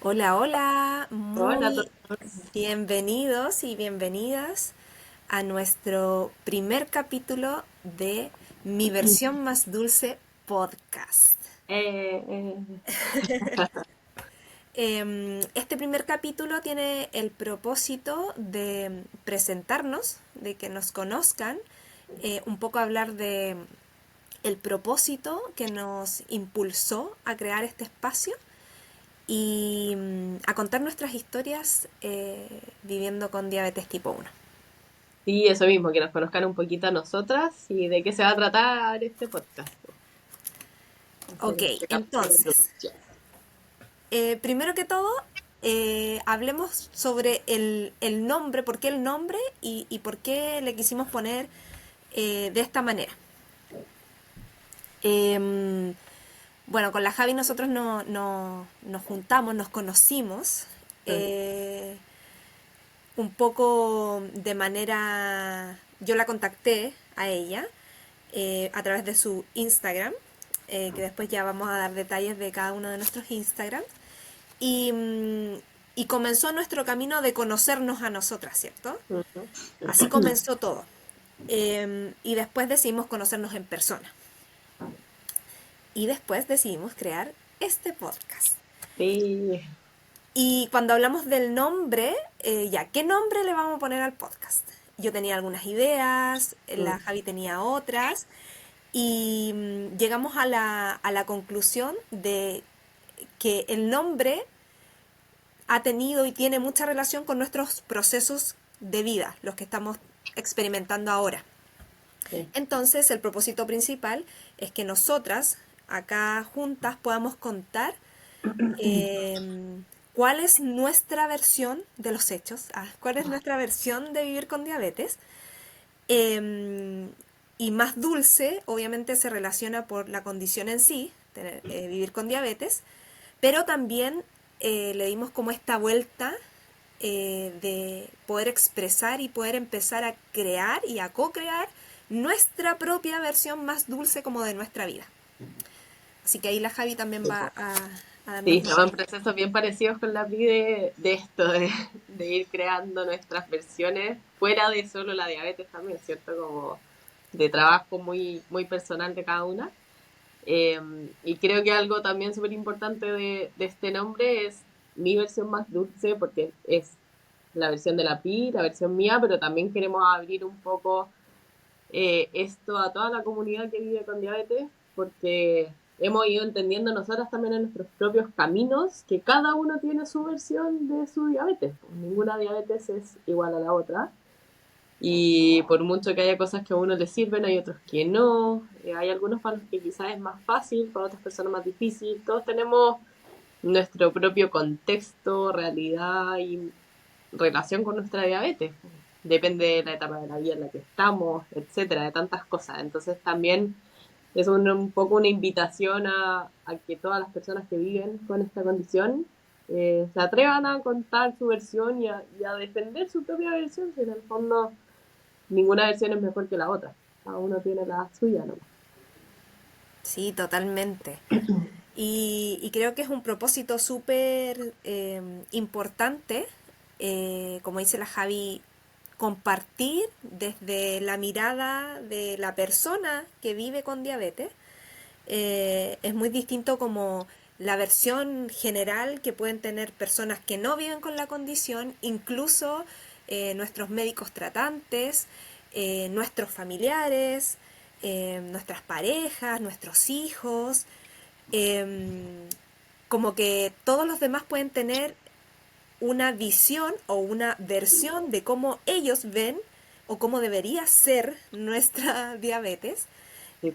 Hola, hola, Hola a muy todos. bienvenidos y bienvenidas a nuestro primer capítulo de Mi versión más dulce podcast. Eh, eh, Este primer capítulo tiene el propósito de presentarnos, de que nos conozcan, un poco hablar de el propósito que nos impulsó a crear este espacio y a contar nuestras historias viviendo con diabetes tipo 1. sí, eso mismo, que nos conozcan un poquito a nosotras y de qué se va a tratar este podcast. Hacer Ok, este capítulo de entonces, introducción. primero que todo, hablemos sobre el nombre, por qué el nombre y por qué le quisimos poner de esta manera. Em, bueno, con la Javi nosotros nos juntamos, nos conocimos Mm. eh, un poco de manera... Yo la contacté a ella a través de su Instagram, que después ya vamos a dar detalles de cada uno de nuestros Instagram. Y, y comenzó nuestro camino de conocernos a nosotras, ¿cierto? Ujú. Así comenzó todo. Y después decidimos conocernos en persona. Y después decidimos crear este podcast. Sí, Y cuando hablamos del nombre, ya, ¿qué nombre le vamos a poner al podcast? Yo tenía algunas ideas, la mm, Javi tenía otras, y llegamos a la conclusión de que el nombre ha tenido y tiene mucha relación con nuestros procesos de vida, los que estamos experimentando ahora. sí. Entonces, el propósito principal es que nosotras, acá juntas, podamos contar eh, cuál es nuestra versión de los hechos, cuál es nuestra versión de vivir con diabetes. Eh, y más dulce, obviamente, se relaciona por la condición en sí, vivir con diabetes, pero también le dimos como esta vuelta de poder expresar y poder empezar a crear y a co-crear nuestra propia versión más dulce como de nuestra vida. Así que ahí la Javi también Sí, va po. a Sí, darnos más estaban detalles. procesos bien parecidos con la PI de esto, de ir creando nuestras versiones fuera de solo la diabetes también, ¿cierto? Como de trabajo muy, muy personal de cada una. Eh, y creo que algo también súper importante de este nombre es mi versión más dulce, porque es la versión de la Pi, la versión mía, pero también queremos abrir un poco esto a toda la comunidad que vive con diabetes, porque hemos ido entendiendo nosotras también en nuestros propios caminos que cada uno tiene su versión de su diabetes. Pues ninguna diabetes es igual a la otra. Y por mucho que haya cosas que a uno le sirven, hay otros que no. Hay algunos para los que quizás es más fácil, para otras personas más difícil. Todos tenemos nuestro propio contexto, realidad y relación con nuestra diabetes. Depende de la etapa de la vida en la que estamos, etcétera, de tantas cosas. Entonces también es un poco una invitación a que todas las personas que viven con esta condición se atrevan a contar su versión y a defender su propia versión, si en el fondo ninguna versión es mejor que la otra. Cada uno tiene la suya, ¿no? Sí, totalmente. Y creo que es un propósito súper importante, como dice la Javi, compartir desde la mirada de la persona que vive con diabetes. Es muy distinto como la versión general que pueden tener personas que no viven con la condición, incluso nuestros médicos tratantes, nuestros familiares, nuestras parejas, nuestros hijos, como que todos los demás pueden tener una visión o una versión de cómo ellos ven o cómo debería ser nuestra diabetes. Sí.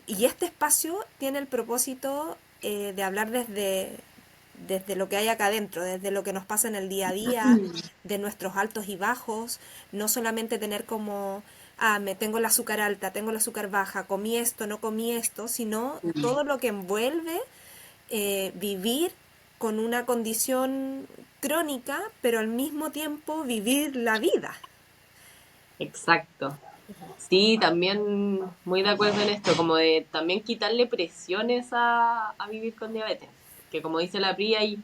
Y este espacio tiene el propósito de hablar desde lo que hay acá adentro, desde lo que nos pasa en el día a día, de nuestros altos y bajos, no solamente tener como, me tengo el azúcar alta, tengo el azúcar baja, comí esto, no comí esto, sino todo lo que envuelve vivir con una condición crónica, pero al mismo tiempo vivir la vida. Exacto. Sí, también muy de acuerdo en esto, como de también quitarle presiones a vivir con diabetes. Porque como dice la Pri, hay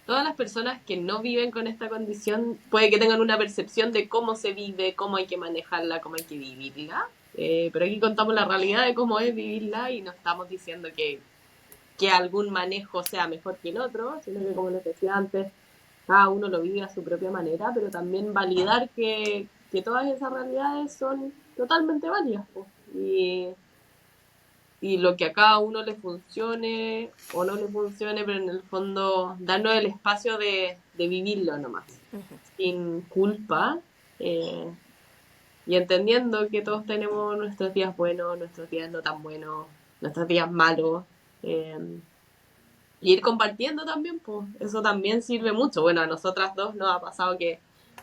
todas las personas que no viven con esta condición puede que tengan una percepción de cómo se vive, cómo hay que manejarla, cómo hay que vivirla. Pero aquí contamos la realidad de cómo es vivirla y no estamos diciendo que algún manejo sea mejor que el otro, sino que, como les decía antes, cada uno lo vive a su propia manera, pero también validar que todas esas realidades son totalmente válidas. Po. Y lo que a cada uno le funcione o no le funcione, pero en el fondo darnos el espacio de vivirlo nomás, sin culpa, eh, y entendiendo que todos tenemos nuestros días buenos, nuestros días no tan buenos, nuestros días malos, eh, y ir compartiendo también, pues eso también sirve mucho. Bueno, a nosotras dos nos ha pasado que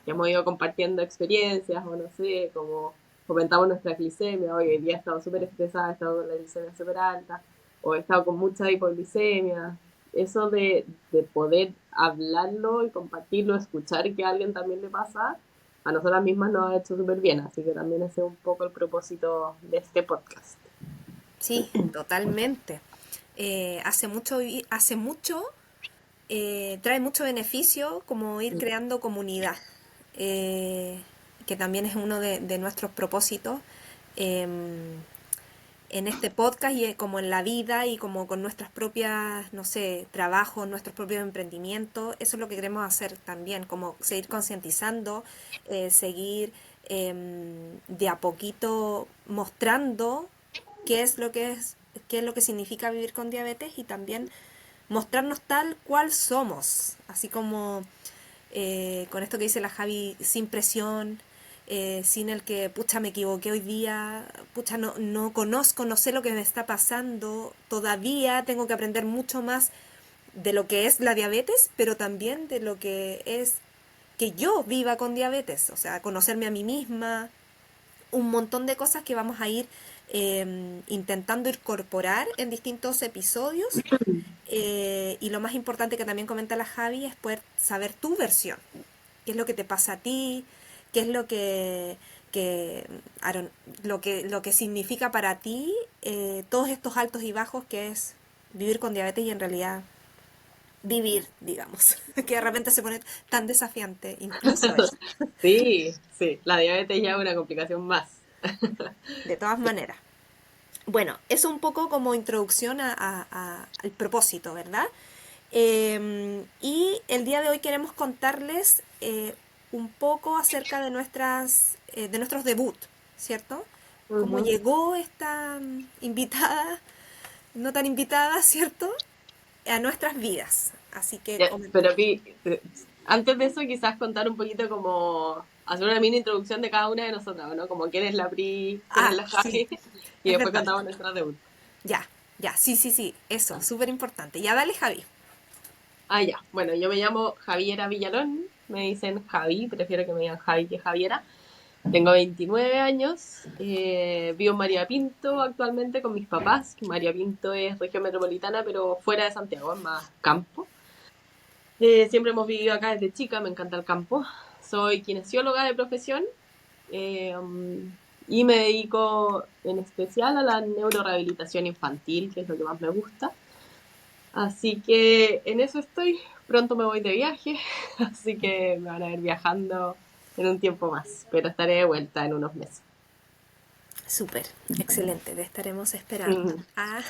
hemos ido compartiendo experiencias, o no sé, como comentamos nuestra glicemia, hoy día he estado súper estresada, he estado con la glicemia súper alta, o he estado con mucha hipoglicemia. Eso de poder hablarlo y compartirlo, escuchar que a alguien también le pasa, a nosotras mismas nos ha hecho súper bien, así que también ese es un poco el propósito de este podcast. Sí, totalmente. Hace mucho trae mucho beneficio como ir creando comunidad, eh, que también es uno de nuestros propósitos en este podcast y como en la vida y como con nuestras propias, no sé, trabajos, nuestros propios emprendimientos. Eso es lo que queremos hacer también, como seguir concientizando, seguir de a poquito mostrando qué es lo que es, qué es lo que significa vivir con diabetes y también mostrarnos tal cual somos, así como con esto que dice la Javi, sin presión, sin el que, pucha, me equivoqué hoy día, pucha, no conozco, no sé lo que me está pasando, todavía tengo que aprender mucho más de lo que es la diabetes, pero también de lo que es que yo viva con diabetes, o sea, conocerme a mí misma, un montón de cosas que vamos a ir intentando incorporar en distintos episodios. Y lo más importante que también comenta la Javi es poder saber tu versión. ¿Qué es lo que te pasa a ti? ¿Qué es que, lo que significa para ti todos estos altos y bajos que es vivir con diabetes y en realidad vivir, digamos, que de repente se pone tan desafiante, incluso eso, Sí, sí, la diabetes ya es una complicación más. de todas maneras. Bueno, eso un poco como introducción al propósito, ¿verdad? Y el día de hoy queremos contarles un poco acerca de nuestros debut, ¿cierto? Cómo Ujú. llegó esta invitada, no tan invitada, ¿cierto? A nuestras vidas. Así que, Ya, pero antes de eso quizás contar un poquito como hacer una mini introducción de cada una de nosotras, ¿no? Como quién es la Pri, quién es ah, la sí, Javi, y es después verdad. contamos nuestra debut. Ya, ya, sí, sí, sí, eso, súper importante. Ya dale, Javi. Ah, ya. Bueno, yo me llamo Javiera Villalón, me dicen Javi, prefiero que me digan Javi que Javiera. Tengo 29 años, vivo en María Pinto actualmente con mis papás. María Pinto es región metropolitana, pero fuera de Santiago, es más campo. Siempre hemos vivido acá desde chica, me encanta el campo. Soy kinesióloga de profesión, y me dedico en especial a la neurorehabilitación infantil, que es lo que más me gusta. Así que en eso estoy. Pronto me voy de viaje, así que me van a ver viajando en un tiempo más, pero estaré de vuelta en unos meses. Súper, excelente, te estaremos esperando. Mm. Ah,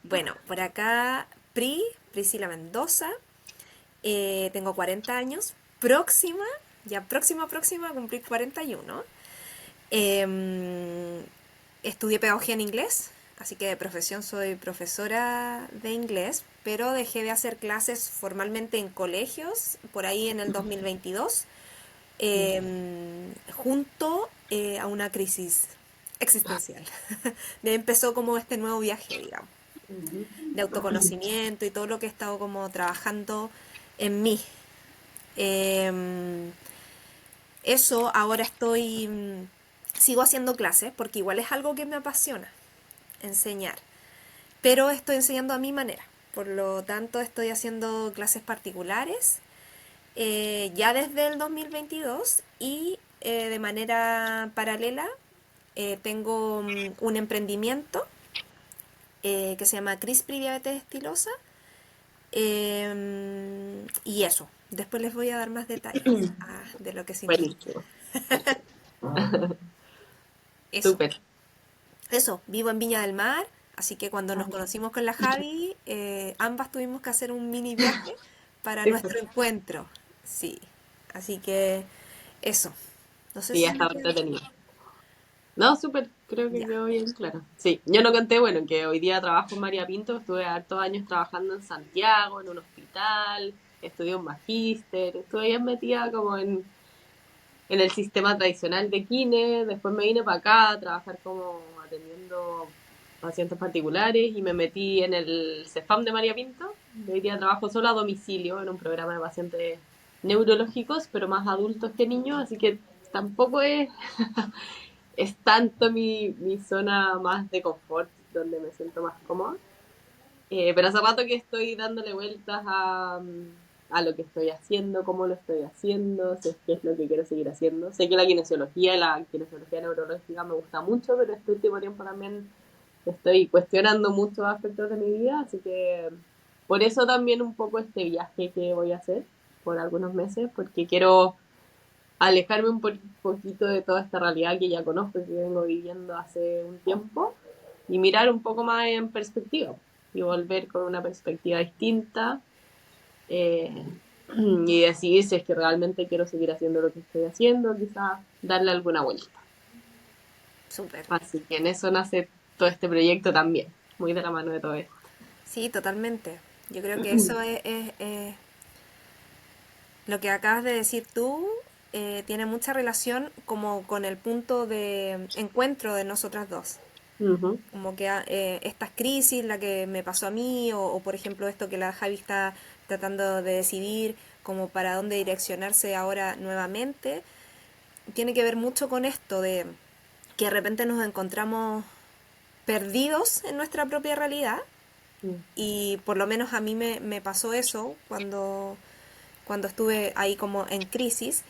bueno, por acá, Priscila Mendoza, tengo 40 años, próxima, ya próxima a cumplir 41. Eh, Estudié pedagogía en inglés, así que de profesión soy profesora de inglés, pero dejé de hacer clases formalmente en colegios por ahí en el 2022, junto a una crisis existencial. De empezó como este nuevo viaje, digamos, Ujú. de autoconocimiento y todo lo que he estado como trabajando en mí. Eh, Eso ahora sigo haciendo clases porque igual es algo que me apasiona, enseñar, pero estoy enseñando a mi manera. Por lo tanto, estoy haciendo clases particulares ya desde el 2022 y de manera paralela tengo un emprendimiento que se llama CRISPR Diabetes Estilosa, Y eso, después les voy a dar más detalles de lo que significa. Buenísimo. Eso, Súper. eso, vivo en Viña del Mar, así que cuando nos conocimos con la Javi, ambas tuvimos que hacer un mini viaje para Sí, pues. nuestro encuentro. Sí, así que eso. No sé Sí, ya si me estaba queda... entretenido. No, súper, creo que Ya. quedó bien claro. Sí, yo no conté, bueno, que hoy día trabajo en María Pinto, estuve hartos años trabajando en Santiago, en un hospital, estudié un magíster, estuve bien metida como en el sistema tradicional de Kine, después me vine para acá a trabajar como atendiendo pacientes particulares y me metí en el CEFAM de María Pinto. Hoy día trabajo solo a domicilio en un programa de pacientes neurológicos, pero más adultos que niños, así que tampoco es tanto mi zona más de confort, donde me siento más cómoda. Pero hace rato que estoy dándole vueltas a lo que estoy haciendo, cómo lo estoy haciendo, si es que es lo que quiero seguir haciendo. Sé que la kinesiología neurológica me gusta mucho, pero este último tiempo también estoy cuestionando muchos aspectos de mi vida, así que por eso también un poco este viaje que voy a hacer por algunos meses, porque quiero alejarme un poquito de toda esta realidad que ya conozco y que vengo viviendo hace un tiempo y mirar un poco más en perspectiva y volver con una perspectiva distinta, eh, y decidir si es que realmente quiero seguir haciendo lo que estoy haciendo, quizás darle alguna vuelta. Súper. Así que en eso nace todo este proyecto también, muy de la mano de todo esto. Sí, totalmente. Yo creo que eso es lo que acabas de decir tú. Tiene mucha relación como con el punto de encuentro de nosotras dos. Ujú. Como que estas crisis, la que me pasó a mí, o por ejemplo esto que la Javi está tratando de decidir, como para dónde direccionarse ahora nuevamente, tiene que ver mucho con esto de que de repente nos encontramos perdidos en nuestra propia realidad. Mm. Y por lo menos a mí me pasó eso cuando estuve ahí como en crisis.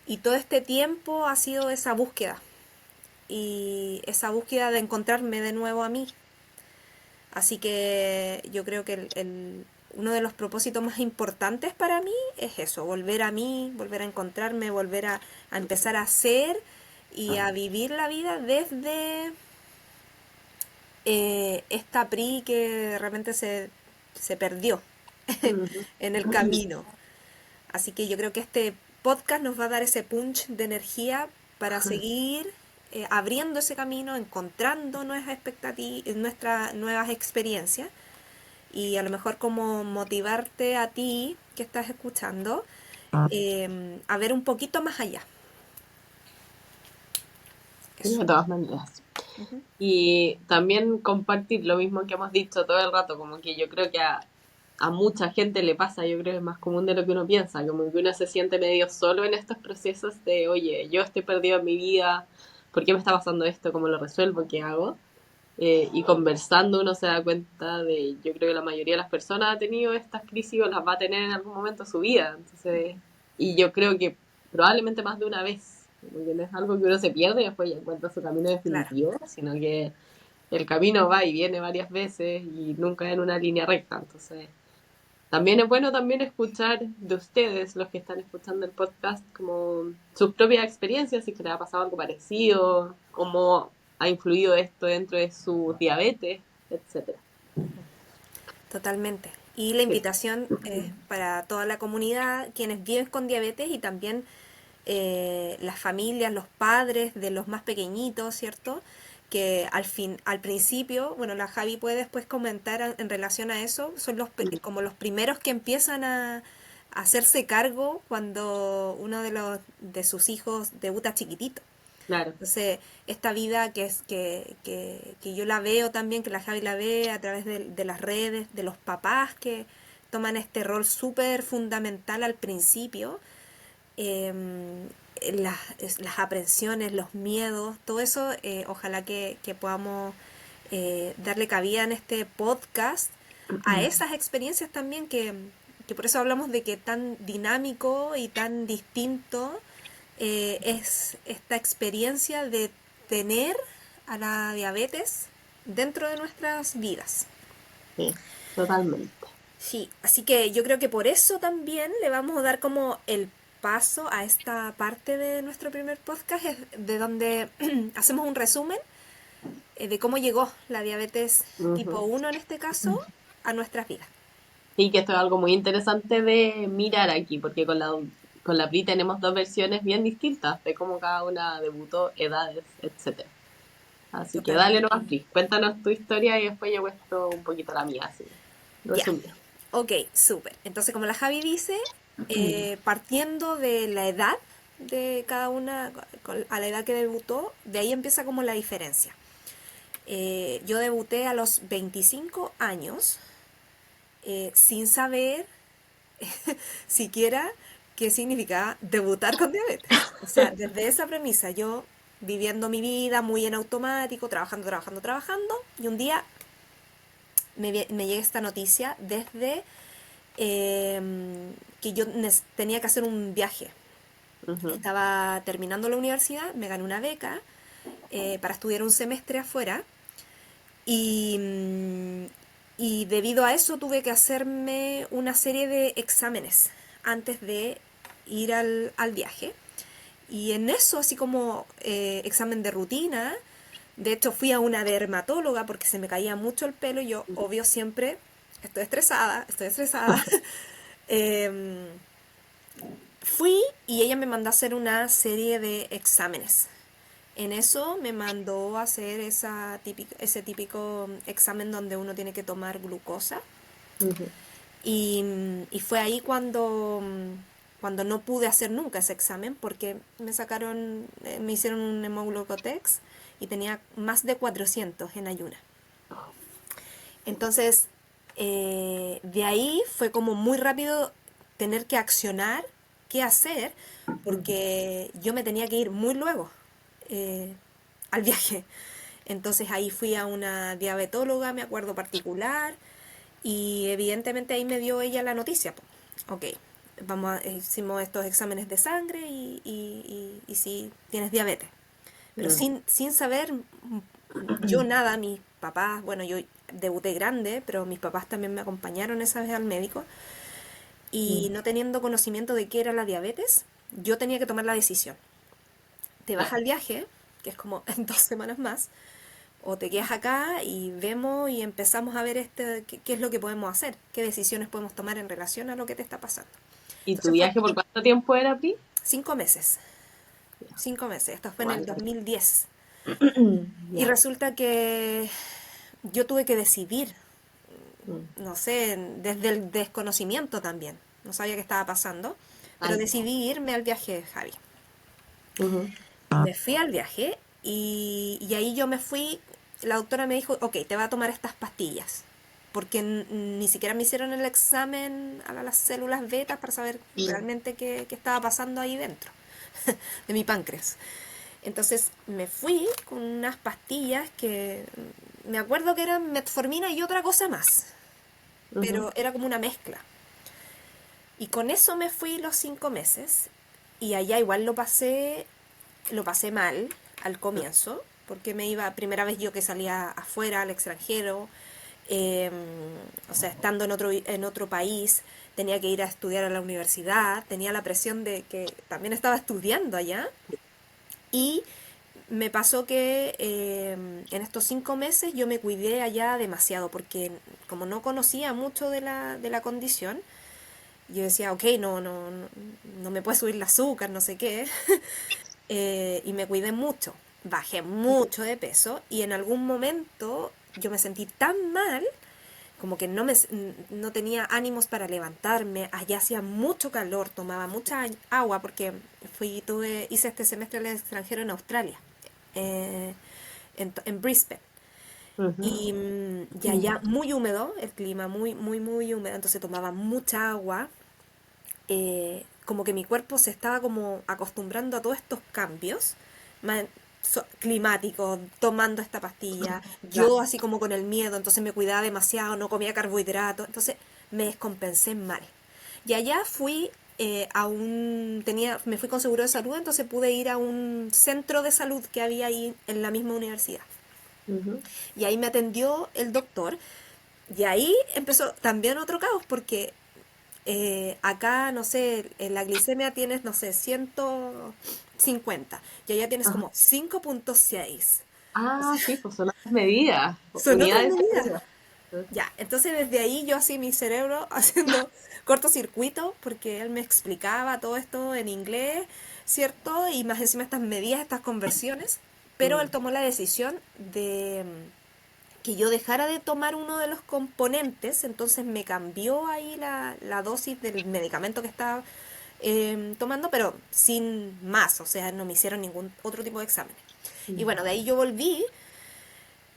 Y todo este tiempo ha sido esa búsqueda. Y esa búsqueda de encontrarme de nuevo a mí. Así que yo creo que uno de los propósitos más importantes para mí es eso, volver a mí, volver a encontrarme, volver a empezar a ser y a vivir la vida desde esta PRI que de repente se perdió Ujú. en el camino. Así que yo creo que este podcast nos va a dar ese punch de energía para seguir abriendo ese camino, encontrando nuevas expectativas, nuestras nuevas experiencias y a lo mejor como motivarte a ti que estás escuchando a ver un poquito más allá. Sí, Eso. de todas maneras. Ujú. Y también compartir lo mismo que hemos dicho todo el rato, como que yo creo que a mucha gente le pasa, yo creo que es más común de lo que uno piensa, como que uno se siente medio solo en estos procesos de, oye, yo estoy perdido en mi vida, ¿por qué me está pasando esto? ¿Cómo lo resuelvo? ¿Qué hago? Y conversando uno se da cuenta de, yo creo que la mayoría de las personas ha tenido estas crisis o las va a tener en algún momento de su vida, entonces, y yo creo que probablemente más de una vez, porque no es algo que uno se pierde y después ya encuentra su camino Claro. definitivo, sino que el camino va y viene varias veces y nunca en una línea recta. Entonces, también es bueno también escuchar de ustedes, los que están escuchando el podcast, como sus propias experiencias, si es que les ha pasado algo parecido, cómo ha influido esto dentro de su diabetes, etcétera. Totalmente. Y la Sí. invitación es para toda la comunidad, quienes viven con diabetes y también las familias, los padres de los más pequeñitos, ¿cierto? Que al principio, bueno, la Javi puede después comentar en relación a eso, son como los primeros que empiezan a hacerse cargo cuando uno de sus hijos debuta chiquitito. Claro. Entonces, esta vida que yo la veo también, que la Javi la ve a través de las redes, de los papás que toman este rol súper fundamental al principio, las aprensiones, los miedos, todo eso, ojalá que podamos darle cabida en este podcast a esas experiencias también que por eso hablamos de que tan dinámico y tan distinto es esta experiencia de tener a la diabetes dentro de nuestras vidas. Sí, totalmente. Sí, así que yo creo que por eso también le vamos a dar como el paso a esta parte de nuestro primer podcast, de donde hacemos un resumen de cómo llegó la diabetes tipo Ujú. 1 en este caso a nuestras vidas. Sí, que esto es algo muy interesante de mirar aquí, porque con la PRI tenemos dos versiones bien distintas de cómo cada una debutó, edades, etcétera. Así que dale Totalmente. nomás, PRI, cuéntanos tu historia y después yo cuento un poquito la mía, así, Ya, resumido. ok, súper. Entonces, como la Javi dice, partiendo de la edad de cada una, a la edad que debutó, de ahí empieza como la diferencia. Yo debuté a los 25 años sin saber siquiera qué significaba debutar con diabetes. O sea, desde esa premisa, yo viviendo mi vida muy en automático, trabajando, y un día me llega esta noticia desde eh, que yo tenía que hacer un viaje. Ujú, Estaba terminando la universidad, me gané una beca para estudiar un semestre afuera y, y debido a eso tuve que hacerme una serie de exámenes antes de ir al viaje. Y en eso, así como examen de rutina, de hecho fui a una dermatóloga porque se me caía mucho el pelo y yo, obvio, siempre estoy estresada. Em, Fui y ella me mandó a hacer una serie de exámenes. En eso me mandó a hacer ese típico examen donde uno tiene que tomar glucosa. ujú. Y fue ahí cuando no pude hacer nunca ese examen porque me hicieron un hemoglucotex y tenía más de 400 en ayuna. Entonces, de ahí fue como muy rápido tener que accionar qué hacer, porque yo me tenía que ir muy luego eh, al viaje. Entonces ahí fui a una diabetóloga, me acuerdo particular, y evidentemente ahí me dio ella la noticia. Po. Ok, hicimos estos exámenes de sangre y sí tienes diabetes. Pero Mm, sin saber yo nada, mis papás, bueno, yo debuté grande, pero mis papás también me acompañaron esa vez al médico y mm. no teniendo conocimiento de qué era la diabetes, yo tenía que tomar la decisión. Te vas al viaje, que es como en 2 semanas más, o te quedas acá y vemos y empezamos a ver qué es lo que podemos hacer, qué decisiones podemos tomar en relación a lo que te está pasando. ¿Y tu Entonces fue viaje por cuánto tiempo era, PRI? 5 meses, Ya, 5 meses, esto fue en el igual. 2010. Y Ya. resulta que yo tuve que decidir, Mm. no sé, desde el desconocimiento también, no sabía qué estaba pasando, pero Ay, decidí irme al viaje, Javi. ujú. Me fui al viaje y ahí yo me fui, la doctora me dijo, ok, te va a tomar estas pastillas, porque ni siquiera me hicieron el examen a las células beta para saber realmente qué estaba pasando ahí dentro de mi páncreas. Entonces me fui con unas pastillas que me acuerdo que eran metformina y otra cosa más, Ujú. pero era como una mezcla. Y con eso me fui los 5 meses y allá igual lo pasé mal al comienzo, porque me iba, primera vez yo que salía afuera, al extranjero, eh, o sea, estando en otro país, tenía que ir a estudiar a la universidad, tenía la presión de que también estaba estudiando allá y me pasó que en estos 5 meses yo me cuidé allá demasiado porque como no conocía mucho de la condición, yo decía, ok, no me puede subir el azúcar, no sé qué, y me cuidé mucho, bajé mucho de peso y en algún momento yo me sentí tan mal como que no tenía ánimos para levantarme, allá hacía mucho calor, tomaba mucha agua porque hice este semestre en el extranjero en Australia, eh, en Brisbane. Ujú. Y allá muy húmedo, el clima muy húmedo, entonces tomaba mucha agua, como que mi cuerpo se estaba como acostumbrando a todos estos cambios climáticos, tomando esta pastilla, Ya. yo así como con el miedo, entonces me cuidaba demasiado, no comía carbohidratos, entonces me descompensé mal. Y allá fui me fui con seguro de salud, entonces pude ir a un centro de salud que había ahí en la misma universidad. Ujú. Y ahí me atendió el doctor Y ahí empezó también otro caos porque acá, no sé, en la glicemia tienes, no sé, 150 y allá tienes Ajá. como 5,6. O Ah, sea, sí, pues son otras medidas, son otras unidades de medidas. medida. Ya, entonces desde ahí yo así mi cerebro haciendo cortocircuito porque él me explicaba todo esto en inglés, ¿cierto? Y más encima estas medidas, estas conversiones, pero él Mm, tomó la decisión de que yo dejara de tomar uno de los componentes, entonces me cambió ahí la dosis del medicamento que estaba tomando, pero sin más, o sea, no me hicieron ningún otro tipo de exámenes. Y mm, bueno, de ahí yo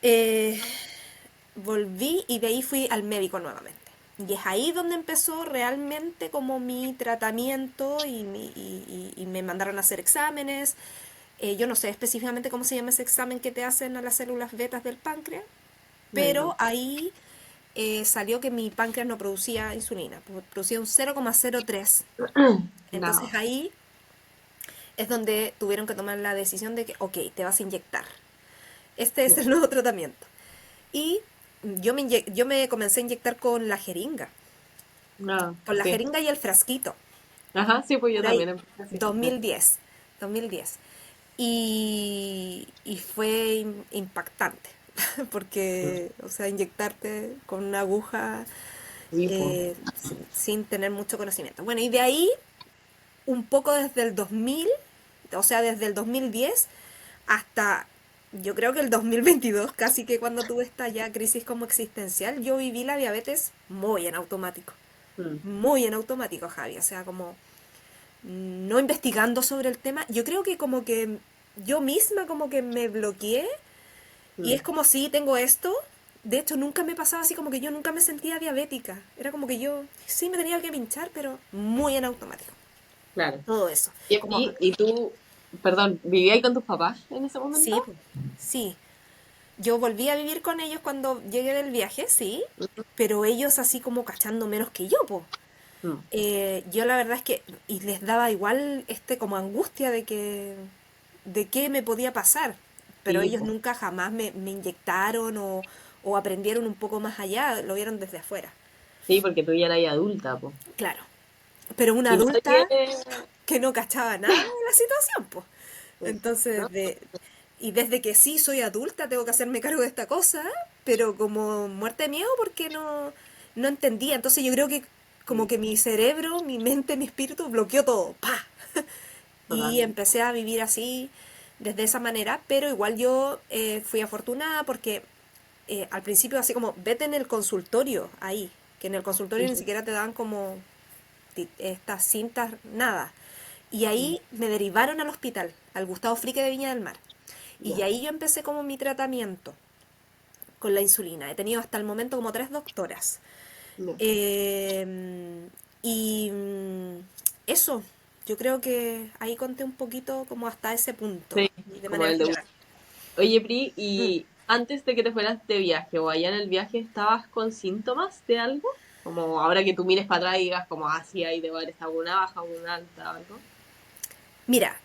eh, volví y de ahí fui al médico nuevamente. Y es ahí donde empezó realmente como mi tratamiento y me mandaron a hacer exámenes. Yo no sé específicamente cómo se llama ese examen que te hacen a las células betas del páncreas, no, yo pero tampoco. ahí salió que mi páncreas no producía insulina, producía un 0,03. Entonces No, ahí es donde tuvieron que tomar la decisión de que, ok, te vas a inyectar. Este es ya, el nuevo tratamiento. Y yo me comencé a inyectar no, con la sí. jeringa y el frasquito, Ajá, sí, pues yo por ahí, también empecé así. 2010, 2010. Y fue impactante, Mm, porque, o sea, inyectarte con una aguja sí, pues. sin tener mucho conocimiento. Bueno, y de ahí, un poco desde el 2000, o sea, desde el 2010 hasta yo creo que el 2022, casi que cuando tuve esta ya crisis como existencial, yo viví la diabetes Mm, muy en automático, Javi, o sea, como no investigando sobre el tema, yo creo que como que yo misma como que me bloqueé y es mm, como si tengo esto. De hecho, nunca me pasaba así como que yo nunca me sentía diabética. Era como que yo sí me tenía que pinchar, pero muy en automático. claro. Todo eso. Como, Y tú, perdón, ¿vivías ahí con tus papás en ese momento? sí, po, sí. Yo volví a vivir con ellos cuando llegué del viaje, sí, pero ellos así como cachando menos que yo, po. Mm, Yo la verdad es que, y les daba igual como angustia de qué me podía pasar, pero sí, ellos pues. nunca jamás me inyectaron o aprendieron un poco más allá, lo vieron desde afuera, Sí, porque tú ya eras adulta, pues. claro. Pero una Igual adulta que... que no cachaba nada de la situación, pues. ¿no? Entonces, y desde que sí soy adulta tengo que hacerme cargo de esta cosa, pero como muerte de miedo porque no entendía. Entonces yo creo que como Sí, que mi cerebro, mi mente, mi espíritu bloqueó todo. ¡Pa! Y totalmente. empecé a vivir así, desde esa manera, pero igual yo fui afortunada porque al principio así como, vete en el consultorio, ahí, que en el consultorio ni Ujú, siquiera te dan como estas cintas, nada. Y mm, ahí me derivaron al hospital, al Gustavo Frique de Viña del Mar. Y ya, ahí yo empecé como mi tratamiento con la insulina. He tenido hasta el momento como 3 doctoras. ya. Y eso, yo creo que ahí conté un poquito como hasta ese punto Sí, y de como manera el de... general. Oye, Pri, Mm. ¿y antes de que te fueras de viaje o allá en el viaje estabas con síntomas de algo? Como ahora que tú mires para atrás y digas como, ah, sí, ahí debo haber estado una baja, una alta, algo. Mira,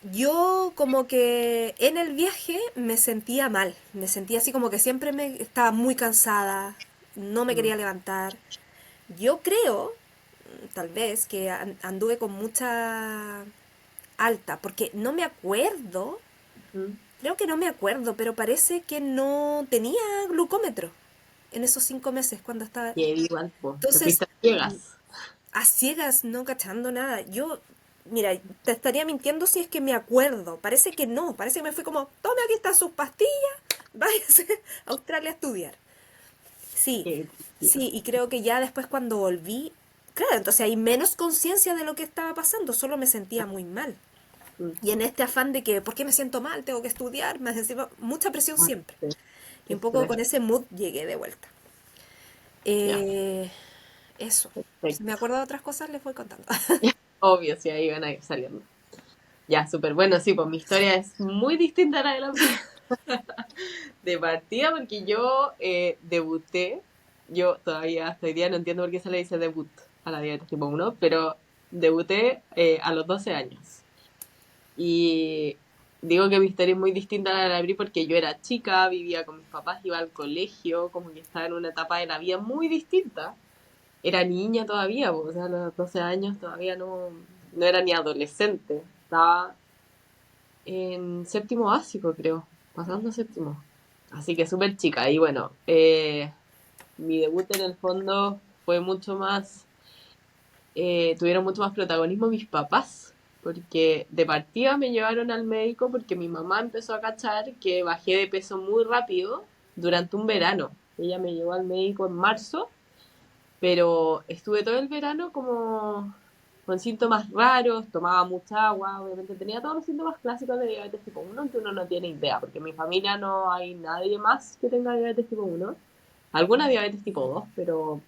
yo como que en el viaje me sentía mal, me sentía así como que siempre me estaba muy cansada, no me Mm, quería levantar. Yo creo, tal vez, que anduve con mucha alta, porque no me acuerdo, ujú. creo que no me acuerdo, pero parece que no tenía glucómetro en esos 5 meses cuando estaba. Y ahí igual, pues, te Entonces, fuiste a ciegas. a ciegas, no cachando nada. Yo, mira, te estaría mintiendo si es que me acuerdo. Parece que no, parece que me fui como, tome aquí están sus pastillas, váyase a Australia a estudiar. Sí, Qué brígido. sí, y creo que ya después cuando volví, claro, entonces hay menos conciencia de lo que estaba pasando, solo me sentía muy mal. Mm, Y en este afán de que, ¿por qué me siento mal? Tengo que estudiar, más encima, mucha presión ah, siempre. sí, Y qué un poco estrés. con ese mood llegué de vuelta. Ya, Eh, eso. Si me perfecto. acuerdo de otras cosas, les voy contando. Obvio, sí, ahí van a ir saliendo. Ya, súper bueno, sí, pues mi historia es muy distinta a la de la Pri. De partida, porque yo debuté, yo todavía hasta hoy día no entiendo por qué se le dice debut a la diabetes tipo 1, pero debuté a los 12 años. Y digo que mi historia es muy distinta a la de la Bri porque yo era chica, vivía con mis papás, iba al colegio, como que estaba en una etapa de la vida muy distinta. Era niña todavía, o sea, a los 12 años todavía no era ni adolescente. Estaba en séptimo básico, creo, pasando séptimo. Así que súper chica. Y bueno, mi debut en el fondo fue mucho más, tuvieron mucho más protagonismo mis papás, porque de partida me llevaron al médico porque mi mamá empezó a cachar que bajé de peso muy rápido durante un verano. Ella me llevó al médico en marzo, pero estuve todo el verano como con síntomas raros, tomaba mucha agua, obviamente tenía todos los síntomas clásicos de diabetes tipo 1 que uno no tiene idea, porque en mi familia no hay nadie más que tenga diabetes tipo 1. Alguna diabetes tipo 2, pero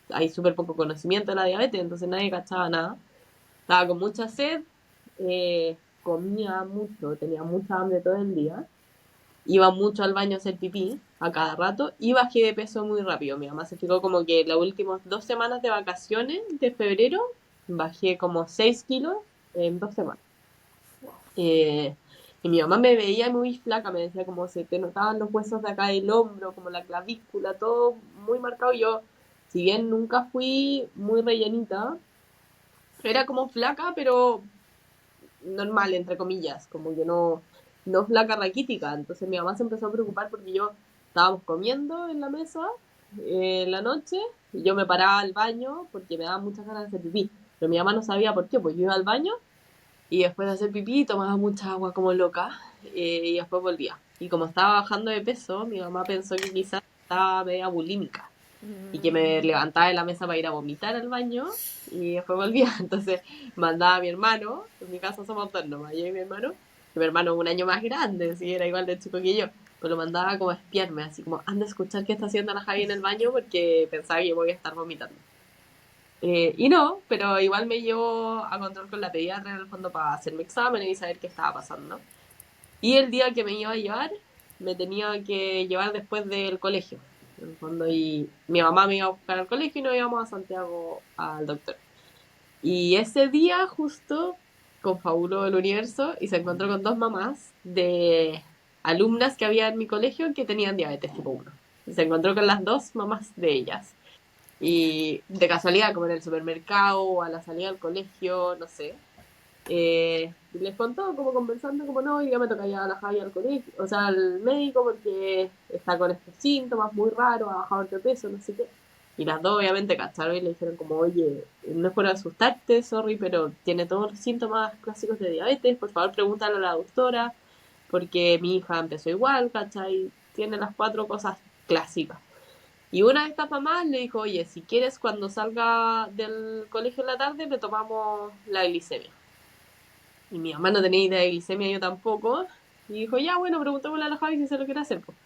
hay súper poco conocimiento de la diabetes, entonces nadie cachaba nada. Estaba con mucha sed, comía mucho, tenía mucha hambre todo el día, iba mucho al baño a hacer pipí a cada rato y bajé de peso muy rápido. Mi mamá se fijó como que las últimas 2 semanas de vacaciones de febrero bajé como 6 kilos en 2 semanas. Eh, y mi mamá me veía muy flaca, me decía como se te notaban los huesos de acá del hombro, como la clavícula, todo muy marcado. Y yo, si bien nunca fui muy rellenita, era como flaca, pero normal, entre comillas, como que no flaca raquítica. Entonces mi mamá se empezó a preocupar porque yo estábamos comiendo en la mesa en la noche y yo me paraba al baño porque me daban muchas ganas de hacer pipí. Pero mi mamá no sabía por qué, pues yo iba al baño y después de hacer pipí tomaba mucha agua como loca y después volvía. Y como estaba bajando de peso, mi mamá pensó que quizás estaba media bulímica y que me Mm, levantaba de la mesa para ir a vomitar al baño y después volvía. Entonces mandaba a mi hermano, en mi casa somos dos nomás, yo y mi hermano, que mi hermano es un año más grande, sí, era igual de chico que yo, pues lo mandaba como a espiarme, así como, anda a escuchar qué está haciendo la Javi en el baño porque pensaba que yo voy a estar vomitando. Y no, pero igual me llevó a control con la pediatra en el fondo para hacerme exámenes y saber qué estaba pasando. Y el día que me iba a llevar, me tenía que llevar después del colegio. En el fondo, y mi mamá me iba a buscar al colegio y nos íbamos a Santiago al doctor. Y ese día justo confabuló el universo y se encontró con dos mamás de alumnas que había en mi colegio que tenían diabetes tipo 1. Y se encontró con las dos mamás de ellas. Y de casualidad, como en el supermercado o a la salida del colegio, no sé, les contó como conversando como no, y ya me toca llevar a la Javi al colegio, o sea, al médico porque está con estos síntomas muy raros, ha bajado de peso, no sé qué. Y las dos obviamente cacharon y le dijeron como, oye, no es por asustarte, sorry, pero tiene todos los síntomas clásicos de diabetes, por favor pregúntale a la doctora, porque mi hija empezó igual, ¿cachai? Tiene las cuatro cosas clásicas. Y una de estas mamás le dijo, oye, si quieres cuando salga del colegio en la tarde, le tomamos la glicemia. Y mi mamá no tenía idea de glicemia, yo tampoco. Y dijo, ya, bueno, preguntémosle a la Javi si se lo quiere hacer, pues.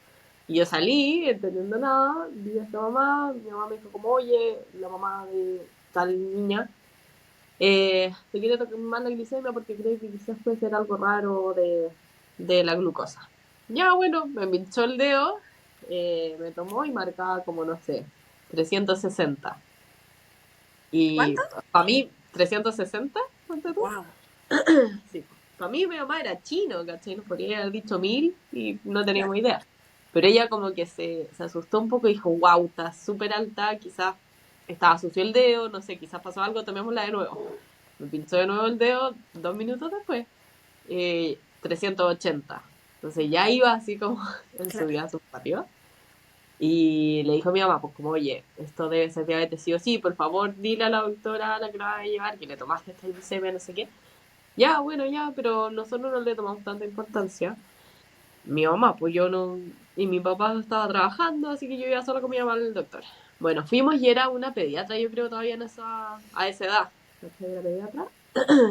Y yo salí, entendiendo nada, vi a esta mamá, mi mamá me dijo como, oye, la mamá de tal niña, te quiere tomar la glicemia porque cree que quizás puede ser algo raro de la glucosa. Ya, bueno, me pinchó el dedo, me tomó y marcaba como, no sé, 360. Y ¿cuánto? para mí, 360, ponte tú. Wow. Sí. Para mí mi mamá era chino, ¿cachai? Nos podría haber dicho 1000 y no teníamos idea. Pero ella como que se asustó un poco y dijo, wow, está súper alta, quizás estaba sucio el dedo, no sé, quizás pasó algo, tomémosla de nuevo. Me pinchó de nuevo el dedo 2 minutos después, 380. Entonces ya iba así como en su Claro. vida súper arriba. Y le dijo a mi mamá, pues como, oye, esto debe ser diabetes sí o sí, por favor, dile a la doctora a la que la va a llevar que le tomaste esta glicemia, no sé qué. Ya, bueno, ya, pero nosotros no le tomamos tanta importancia. Mi mamá, pues yo no, y mi papá estaba trabajando, así que yo iba sola con mi mamá al doctor. Bueno, fuimos y era una pediatra, yo creo, todavía a esa edad. ¿Cachai? Era pediatra.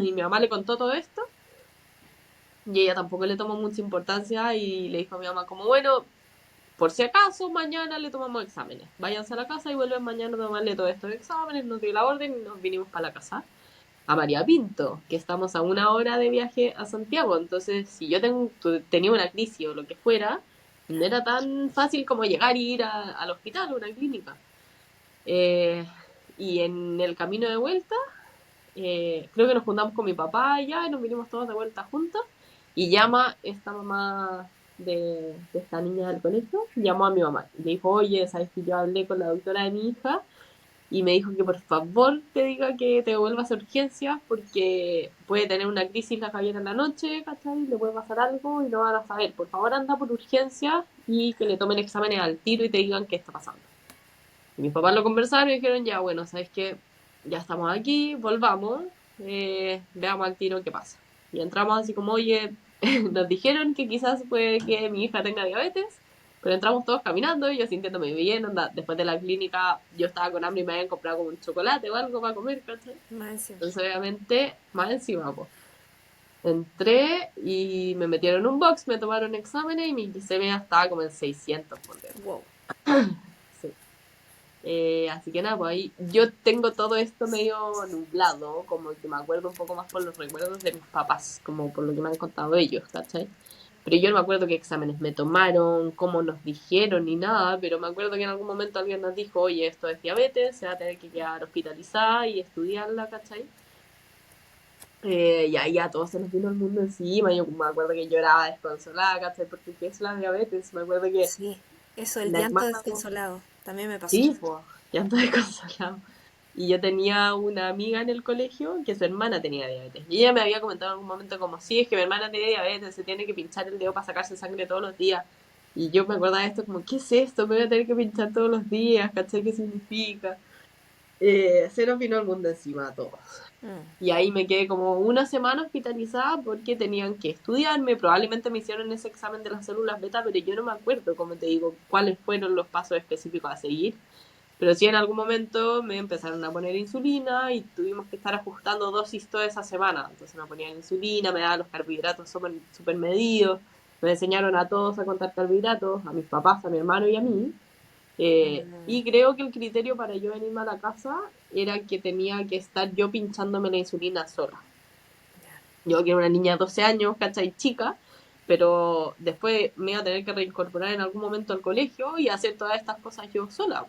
Y mi mamá le contó todo esto, y ella tampoco le tomó mucha importancia, y le dijo a mi mamá como, bueno, por si acaso, mañana le tomamos exámenes. Váyanse a la casa y vuelven mañana a tomarle todos estos exámenes, nos dio la orden y nos vinimos para la casa a María Pinto, que estamos a 1 hora de viaje a Santiago. Entonces, si yo tenía una crisis o lo que fuera, no era tan fácil como llegar y ir al hospital o a una clínica. Eh, y en el camino de vuelta, creo que nos juntamos con mi papá ya y nos vinimos todos de vuelta juntos. Y llama esta mamá de esta niña del colegio, llamó a mi mamá y le dijo, oye, ¿sabes que yo hablé con la doctora de mi hija? Y me dijo que por favor te diga que te devuelvas a urgencias porque puede tener una crisis la Javiera en la noche, ¿cachai? Le puede pasar algo y no van a saber. Por favor anda por urgencias y que le tomen exámenes al tiro y te digan qué está pasando. Y mis papás lo conversaron y dijeron, ya bueno, ¿sabes qué? Ya estamos aquí, volvamos, veamos al tiro qué pasa. Y entramos así como, oye, nos dijeron que quizás puede que mi hija tenga diabetes, pero entramos todos caminando y yo sintiéndome bien, onda, después de la clínica yo estaba con hambre y me habían comprado como un chocolate o algo para comer, ¿cachai? Más encima. Entonces obviamente, más encima, pues. Entré y me metieron en un box, me tomaron exámenes y mi glicemia estaba como en 600 por dentro. Wow. Sí. Así que nada, pues ahí yo tengo todo esto medio nublado, como que me acuerdo un poco más por los recuerdos de mis papás, como por lo que me han contado ellos, ¿cachai? Pero yo no me acuerdo qué exámenes me tomaron, cómo nos dijeron ni nada, pero me acuerdo que en algún momento alguien nos dijo, oye, esto es diabetes, se va a tener que quedar hospitalizada y estudiarla, ¿cachai? Y ahí a todos se nos vino el mundo encima, yo me acuerdo que lloraba desconsolada, ¿cachai? Porque ¿qué es la diabetes? Me acuerdo que Sí, eso, el la llanto hermana. desconsolado, también me pasó. Sí, pues, llanto desconsolado. Y yo tenía una amiga en el colegio que su hermana tenía diabetes. Y ella me había comentado en algún momento como, sí, es que mi hermana tiene diabetes, se tiene que pinchar el dedo para sacarse sangre todos los días. Y yo me acordaba de esto como, ¿qué es esto? Me voy a tener que pinchar todos los días, ¿cachai? ¿Qué significa? Se nos vino el mundo encima a todos. Mm, Y ahí me quedé como una semana hospitalizada porque tenían que estudiarme. Probablemente me hicieron ese examen de las células beta, pero yo no me acuerdo, como te digo, cuáles fueron los pasos específicos a seguir. Pero sí en algún momento me empezaron a poner insulina y tuvimos que estar ajustando dosis toda esa semana. Entonces me ponían insulina, me daban los carbohidratos súper super medidos, me enseñaron a todos a contar carbohidratos, a mis papás, a mi hermano y a mí. mm, Y creo que el criterio para yo venirme a la casa era que tenía que estar yo pinchándome la insulina sola. Yo que era una niña de 12 años, ¿cachai? Chica, pero después me iba a tener que reincorporar en algún momento al colegio y hacer todas estas cosas yo sola.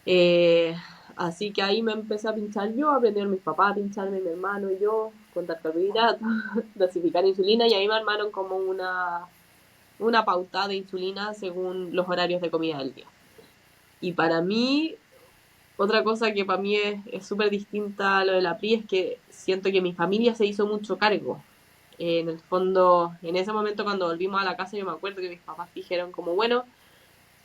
Eh, Así que ahí me empecé a pinchar yo, aprendieron mis papás a pincharme, mi hermano y yo, contar carbohidratos, dosificar insulina y ahí me armaron como una pauta de insulina según los horarios de comida del día. Y para mí, otra cosa que para mí es súper distinta a lo de la PRI es que siento que mi familia se hizo mucho cargo. En el fondo, en ese momento cuando volvimos a la casa, yo me acuerdo que mis papás dijeron como, bueno,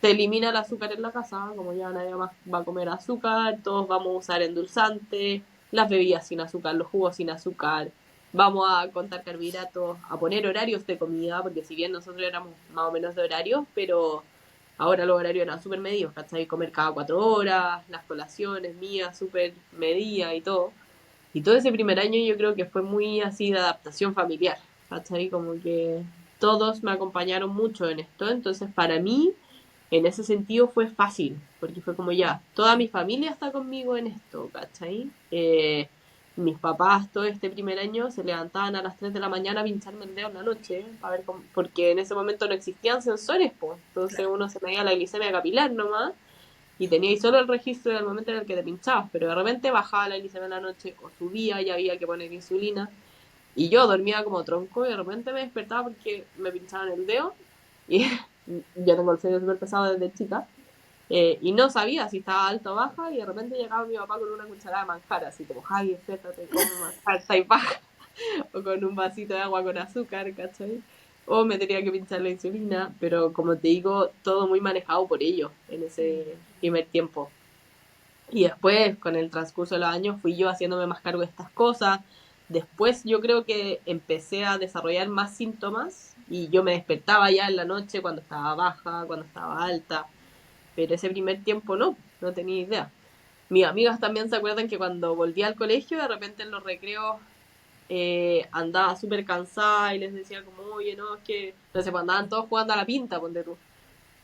se elimina el azúcar en la casa, como ya nadie más va a comer azúcar, todos vamos a usar endulzantes, las bebidas sin azúcar, los jugos sin azúcar, vamos a contar carbohidratos, a poner horarios de comida, porque si bien nosotros éramos más o menos de horarios, pero ahora los horarios eran súper medidos, ¿cachai? Comer cada 4 horas, las colaciones mías súper medidas y todo. Y todo ese primer año yo creo que fue muy así de adaptación familiar, ¿cachai? Como que todos me acompañaron mucho en esto, entonces para mí en ese sentido fue fácil, porque fue como ya, toda mi familia está conmigo en esto, ¿cachai? Mis papás todo este primer año se levantaban a las 3 de la mañana a pincharme el dedo en la noche, para ver porque en ese momento no existían sensores, pues, entonces claro. uno se medía la glicemia capilar nomás, y tenía ahí solo el registro del momento en el que te pinchabas, pero de repente bajaba la glicemia en la noche, o subía y había que poner insulina, y yo dormía como tronco, y de repente me despertaba porque me pinchaban el dedo, y yo tengo el sueño súper pesado desde chica, y no sabía si estaba alta o baja, y de repente llegaba mi papá con una cucharada de manjar, así como, Javi, despiértate, come manjar, está ahí baja, o con un vasito de agua con azúcar, ¿cachai? O me tenía que pinchar la insulina, pero como te digo, todo muy manejado por ellos en Mm, ese primer tiempo. Y después, con el transcurso de los años, fui yo haciéndome más cargo de estas cosas. Después yo creo que empecé a desarrollar más síntomas y yo me despertaba ya en la noche cuando estaba baja, cuando estaba alta, pero ese primer tiempo no tenía idea. Mis amigas también se acuerdan que cuando volví al colegio, de repente en los recreos andaba súper cansada y les decía como, oye, no, es que, no sé, pues andaban todos jugando a la pinta, ponte tú.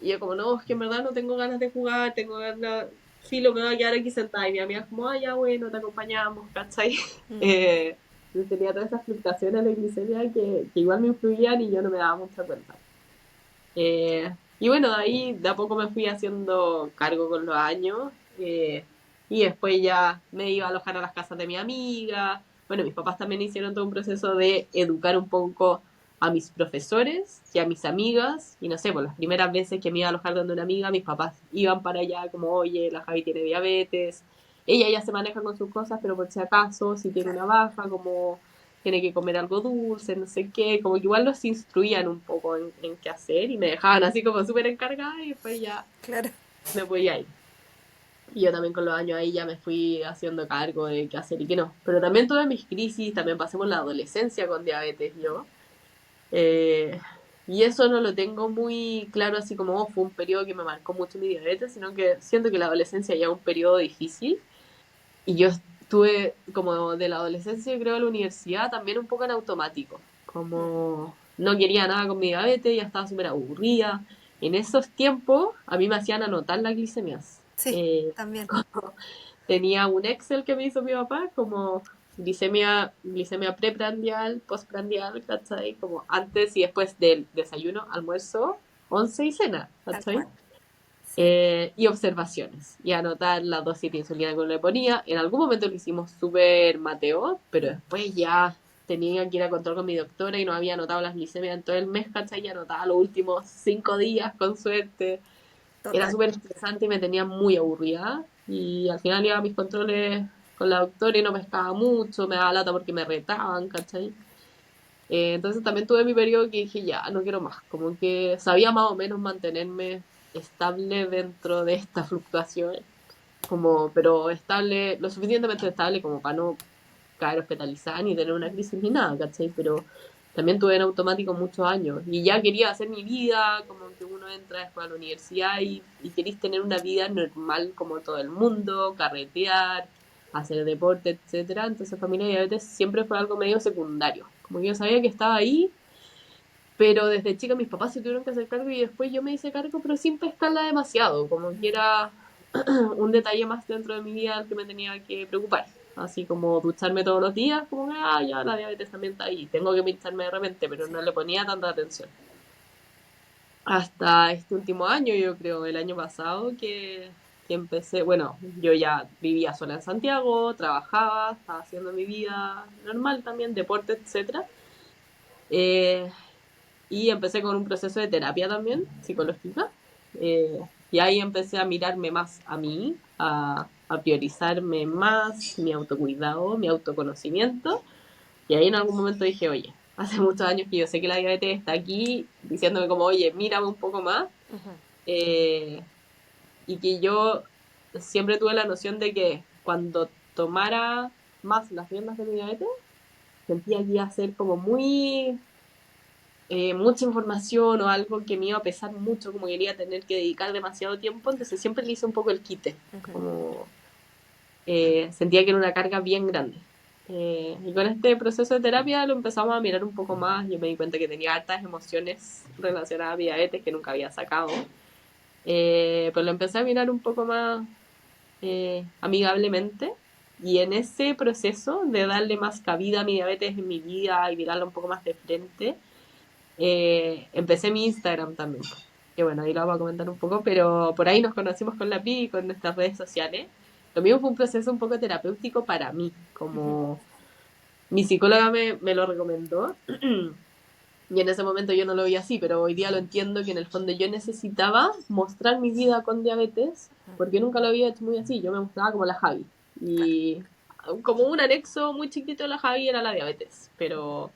Y yo como, no, es que en verdad no tengo ganas de jugar, tengo ganas, filo, me voy a quedar aquí sentada. Y mi amiga como, ah, ya bueno, te acompañamos, ¿cachai? mm, Entonces tenía todas esas fluctuaciones de glicemia que igual me influían y yo no me daba mucha cuenta. Y bueno, de ahí de a poco me fui haciendo cargo con los años. Y después ya me iba a alojar a las casas de mi amiga. bueno, mis papás también hicieron todo un proceso de educar un poco a mis profesores y a mis amigas, y no sé, por las primeras veces que me iba a alojar donde una amiga, mis papás iban para allá como, oye, la Javi tiene diabetes, ella ya se maneja con sus cosas, pero por si acaso, si tiene Claro, una baja, como tiene que comer algo dulce, no sé qué, como que igual los instruían un poco en qué hacer y me dejaban así como súper encargada y después ya claro. me podía ir. Y yo también con los años ahí ya me fui haciendo cargo de qué hacer y qué no. Pero también tuve mis crisis, también pasé por la adolescencia con diabetes yo. Eh, y eso no lo tengo muy claro así como oh, fue un periodo que me marcó mucho mi diabetes, sino que siento que la adolescencia ya es un periodo difícil. Y yo estuve como de la adolescencia, creo, a la universidad también un poco en automático. Como no quería nada con mi diabetes, ya estaba súper aburrida. En esos tiempos a mí me hacían anotar las glicemias. Sí, también. Tenía un Excel que me hizo mi papá, como glicemia preprandial, postprandial, ¿cachai? Como antes y después del desayuno, almuerzo, once y cena, Tal ¿cachai? cual. Sí. Y observaciones, y anotar la dosis de insulina que uno le ponía. En algún momento lo hicimos súper mateo, pero después ya tenía que ir a control con mi doctora y no había anotado las glicemias en todo el mes, ¿cachai? Y anotaba los últimos 5 días con suerte. Era Total. súper estresante y me tenía muy aburrida. Y al final iba a mis controles con la doctora y no pescaba mucho, me daba lata porque me retaban, ¿cachai? Entonces también tuve mi periodo que dije, ya, no quiero más. Como que sabía más o menos mantenerme estable dentro de esta fluctuación, como, pero estable, lo suficientemente estable como para no caer hospitalizada ni tener una crisis ni nada, ¿cachai? Pero también tuve en automático muchos años y ya quería hacer mi vida, como que uno entra después a la universidad y querís tener una vida normal como todo el mundo, carretear, hacer deporte, etcétera. Entonces familia diabetes siempre fue algo medio secundario. Como que yo sabía que estaba ahí, pero desde chica mis papás se tuvieron que hacer cargo y después yo me hice cargo, pero sin pescarla demasiado, como que era un detalle más dentro de mi vida al que me tenía que preocupar. Así como ducharme todos los días, como que, ya la diabetes también está ahí, tengo que pincharme de repente, pero Sí. no le ponía tanta atención. Hasta este último año, yo creo, el año pasado, que empecé, bueno, yo ya vivía sola en Santiago, trabajaba, estaba haciendo mi vida normal también, deporte, etcétera. Eh, y empecé con un proceso de terapia también, psicológica. Y ahí empecé a mirarme más a mí, a priorizarme más mi autocuidado, mi autoconocimiento. Y ahí en algún momento dije, oye, hace muchos años que yo sé que la diabetes está aquí, diciéndome como, oye, mírame un poco más. Ujú. Eh, y que yo siempre tuve la noción de que cuando tomara más las riendas de mi diabetes, sentía que iba a ser como muy mucha información o algo que me iba a pesar mucho, como quería tener que dedicar demasiado tiempo, entonces siempre le hice un poco el quite, Ujú. como sentía que era una carga bien grande. Y con este proceso de terapia lo empezamos a mirar un poco más, yo me di cuenta que tenía hartas emociones relacionadas a mi diabetes que nunca había sacado, pero lo empecé a mirar un poco más amigablemente. Y en ese proceso de darle más cabida a mi diabetes en mi vida y mirarla un poco más de frente, empecé mi Instagram también. Que bueno, ahí lo vamos a comentar un poco, pero por ahí nos conocimos con la PI y con nuestras redes sociales. Lo mío fue un proceso un poco terapéutico para mí, Ujú. como mi psicóloga me lo recomendó. Y en ese momento yo no lo vi así, pero hoy día lo entiendo que en el fondo yo necesitaba mostrar mi vida con diabetes, porque nunca lo había hecho muy así. Yo me mostraba como la Javi. Claro. Y como un anexo muy chiquito de la Javi era la diabetes, pero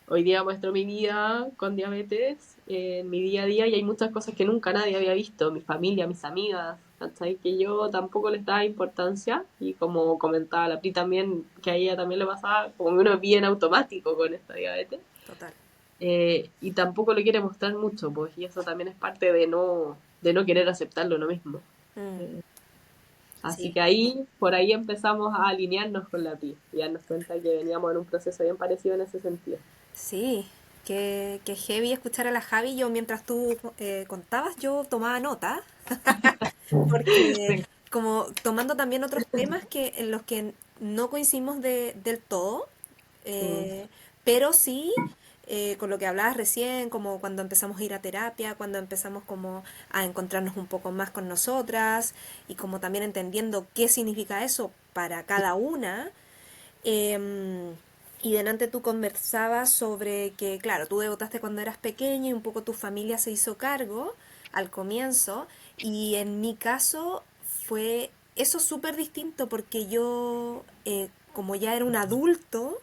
hoy día muestro mi vida con diabetes en mi día a día y hay muchas cosas que nunca nadie había visto, mi familia, mis amigas, ¿cachai? Que yo tampoco les daba importancia y como comentaba la Pri también, que a ella también le pasaba, como que uno es bien automático con esta diabetes Total. y tampoco lo quiere mostrar mucho, pues y eso también es parte de no querer aceptarlo uno mismo. Mm. Eh, Así Sí. que ahí, por ahí empezamos a alinearnos con la Pi y darnos cuenta que veníamos en un proceso bien parecido en ese sentido. Sí. Que heavy escuchar a la Javi. Yo mientras tú contabas, yo tomaba nota. Porque como tomando también otros temas que en los que no coincidimos del todo, Mm. eh, pero sí con lo que hablabas recién, como cuando empezamos a ir a terapia, cuando empezamos como a encontrarnos un poco más con nosotras y como también entendiendo qué significa eso para cada una, Em, y delante tú conversabas sobre que, claro, tú debutaste cuando eras pequeño y un poco tu familia se hizo cargo al comienzo. Y en mi caso fue eso súper distinto porque yo, como ya era un adulto,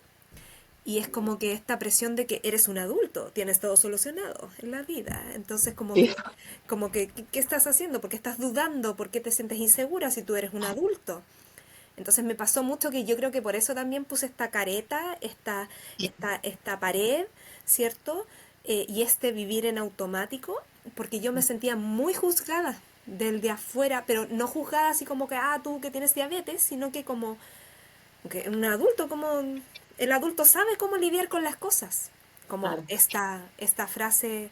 y es como que esta presión de que eres un adulto, tienes todo solucionado en la vida. Entonces Sí. como que, ¿qué estás haciendo? ¿Por qué estás dudando? ¿Por qué te sientes insegura si tú eres un adulto? Entonces me pasó mucho que yo creo que por eso también puse esta careta, esta pared, ¿cierto? Y este vivir en automático, porque yo me sentía muy juzgada del de afuera, pero no juzgada así como que, ah, tú que tienes diabetes, sino que como que un adulto, como el adulto sabe cómo lidiar con las cosas, como Claro. esta frase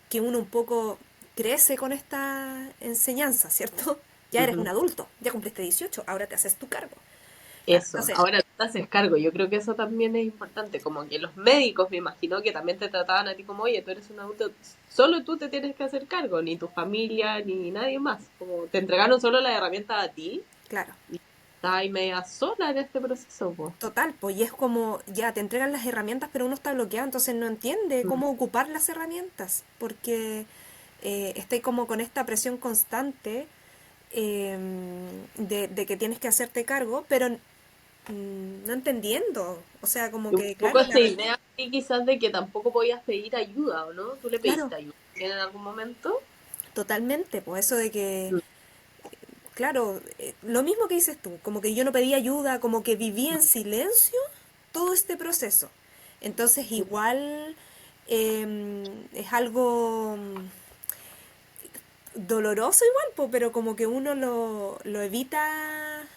que uno un poco crece con esta enseñanza, ¿cierto? Ya eres un Ujú. adulto, ya cumpliste 18, ahora te haces tu cargo. Claro, Eso, entonces, ahora tú te haces cargo. Yo creo que eso también es importante. Como que los médicos, me imagino que también te trataban a ti como, oye, tú eres un adulto, solo tú te tienes que hacer cargo, ni tu familia, ni nadie más. Como te entregaron solo la herramienta a ti claro, y estás ahí media sola en este proceso, pues. total, pues y es como, ya te entregan las herramientas, pero uno está bloqueado, entonces no entiende cómo ocupar las herramientas, porque estoy como con esta presión constante eh, de que tienes que hacerte cargo, pero no entendiendo. O sea, como Y un que, poco claro, esta idea y quizás de que tampoco podías pedir ayuda, ¿o no? ¿Tú le claro, pediste ayuda en algún momento? totalmente, pues eso de que, claro, lo mismo que dices tú, como que yo no pedí ayuda, como que viví en silencio todo este proceso. Entonces, igual es algo doloroso igual, po, pero como que uno lo evita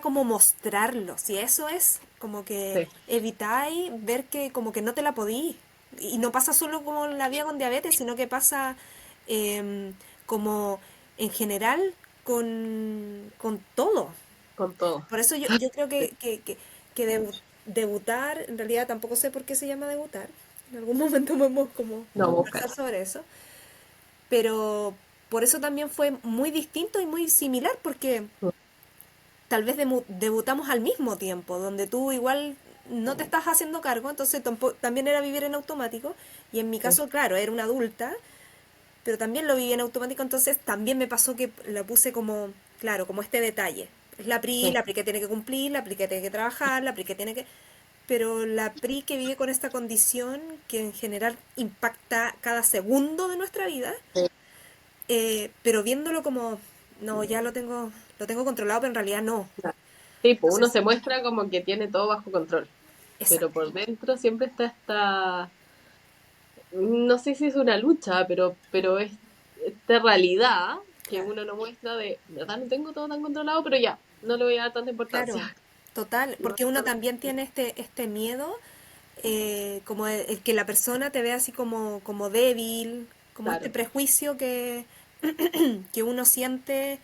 como mostrarlo, si eso es, como que Sí. evitáis ver que como que no te la podí. Y no pasa solo como en la vida con diabetes, sino que pasa como en general con todo. Con todo. Por eso yo creo que debutar, en realidad tampoco sé por qué se llama debutar. En algún momento podemos como No, buscar. conversar sobre eso, pero por eso también fue muy distinto y muy similar, porque tal vez debutamos al mismo tiempo, donde tú igual no te estás haciendo cargo, entonces también era vivir en automático, y en mi Sí. caso, claro, era una adulta, pero también lo viví en automático, entonces también me pasó que la puse como, claro, como este detalle. Es Sí. la PRI que tiene que cumplir, la PRI que tiene que trabajar, la PRI que tiene que... Pero la PRI que vive con esta condición, que en general impacta cada segundo de nuestra vida, pero viéndolo como, no, ya lo tengo controlado, pero en realidad no. Sí, pues uno Entonces, se muestra como que tiene todo bajo control, pero exacto, por dentro siempre está esta, no sé si es una lucha, pero es esta realidad que claro, uno no muestra de, verdad no tengo todo tan controlado, pero ya, no le voy a dar tanta importancia. claro, total, No, porque uno también tiene este miedo, como el que la persona te vea así como débil, como este claro, prejuicio que uno siente,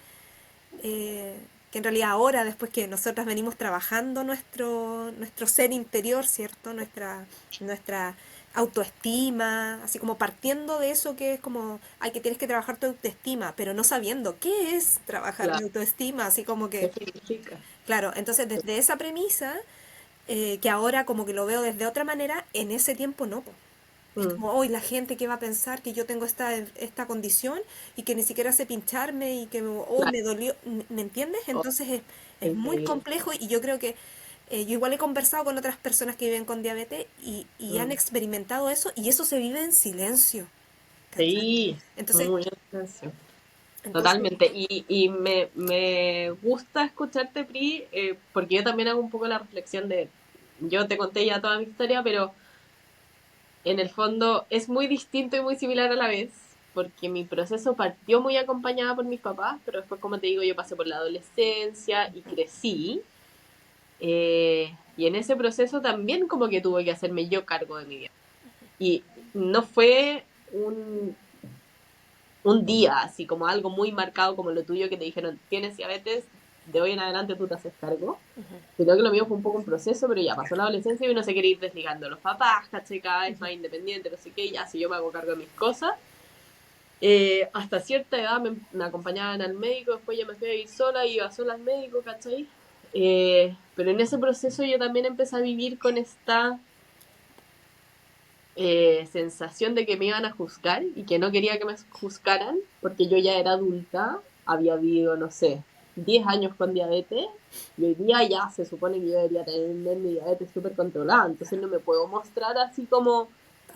que en realidad ahora, después que nosotras venimos trabajando nuestro ser interior, ¿cierto? Nuestra autoestima, así como partiendo de eso que es como, ay, que tienes que trabajar tu autoestima, pero no sabiendo qué es trabajar mi claro, autoestima, así como ¿qué que, significa? claro, entonces desde esa premisa, que ahora como que lo veo desde otra manera, en ese tiempo no, po. Es Mm, como, hoy la gente que va a pensar que yo tengo esta condición y que ni siquiera sé pincharme y que oh, claro, me dolió, ¿me entiendes? oh, Entonces es muy increíble. complejo y yo creo que yo igual he conversado con otras personas que viven con diabetes y han Mm. experimentado eso y eso se vive en silencio, ¿cachai? Sí, Entonces, muy intenso. entonces, Totalmente. Y me gusta escucharte, Pri, porque yo también hago un poco la reflexión de, yo te conté ya toda mi historia, pero en el fondo es muy distinto y muy similar a la vez, porque mi proceso partió muy acompañada por mis papás, pero después, como te digo, yo pasé por la adolescencia y crecí. Y en ese proceso también como que tuve que hacerme yo cargo de mi vida. Y no fue un día, así como algo muy marcado como lo tuyo que te dijeron, tienes diabetes, de hoy en adelante tú te haces cargo. Creo que lo mío fue un poco un proceso, pero ya pasó la adolescencia y uno se quiere ir desligando a los papás, ¿cachai? Cada vez más independiente, no sé qué, ya si yo me hago cargo de mis cosas. Hasta cierta edad me acompañaban al médico, después ya me fui a ir sola, iba sola al médico, ¿cachai? Pero en ese proceso yo también empecé a vivir con esta sensación de que me iban a juzgar y que no quería que me juzgaran porque yo ya era adulta, había vivido, no sé, 10 años con diabetes y hoy día ya se supone que yo debería tener mi diabetes súper controlada, entonces no me puedo mostrar así como,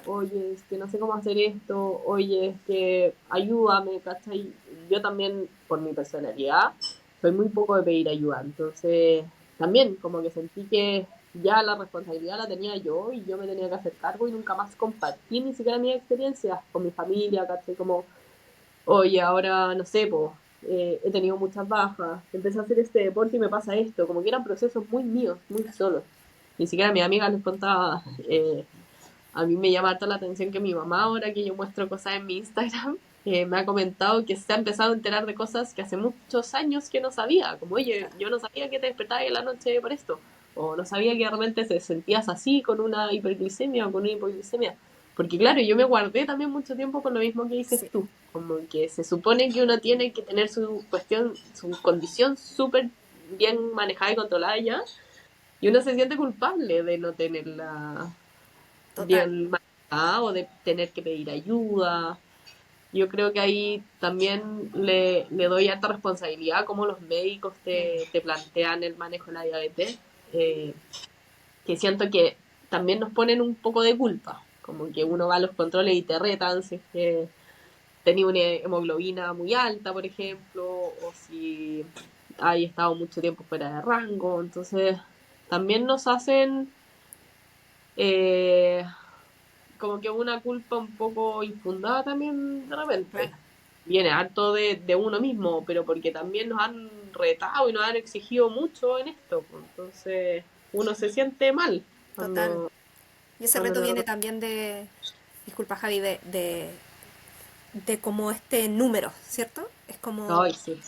oye, es que no sé cómo hacer esto, oye, es que ayúdame, ¿cachai? Yo también, por mi personalidad, soy muy poco de pedir ayuda, entonces también como que sentí que ya la responsabilidad la tenía yo y yo me tenía que hacer cargo y nunca más compartí ni siquiera mis experiencias con mi familia, ¿cachai? Como, oye, ahora no sé, pues, he tenido muchas bajas, empecé a hacer este deporte y me pasa esto, como que eran procesos muy míos, muy solos. Ni siquiera a mis amigas les contaba, a mí me llama harto la atención que mi mamá, ahora que yo muestro cosas en mi Instagram, me ha comentado que se ha empezado a enterar de cosas que hace muchos años que no sabía. Como, oye, yo no sabía que te despertabas en la noche por esto. O no sabía que realmente te sentías así con una hiperglicemia o con una hipoglicemia. Porque claro, yo me guardé también mucho tiempo con lo mismo que dices Sí, tú. Como que se supone que uno tiene que tener su cuestión, su condición súper bien manejada y controlada ya. Y uno se siente culpable de no tenerla total, bien manejada o de tener que pedir ayuda. Yo creo que ahí también le doy harta responsabilidad como los médicos te plantean el manejo de la diabetes, eh, que siento que también nos ponen un poco de culpa, como que uno va a los controles y te retan si es que tenía una hemoglobina muy alta, por ejemplo, o si hay estado mucho tiempo fuera de rango, entonces también nos hacen eh, como que una culpa un poco infundada también de repente. claro, Viene harto de uno mismo, pero porque también nos han retado y nos han exigido mucho en esto, pues. Entonces uno se siente mal total. cuando, Y ese cuando reto no... viene también de, disculpa Javi, de como este número, ¿cierto? Es como, Ay, sí.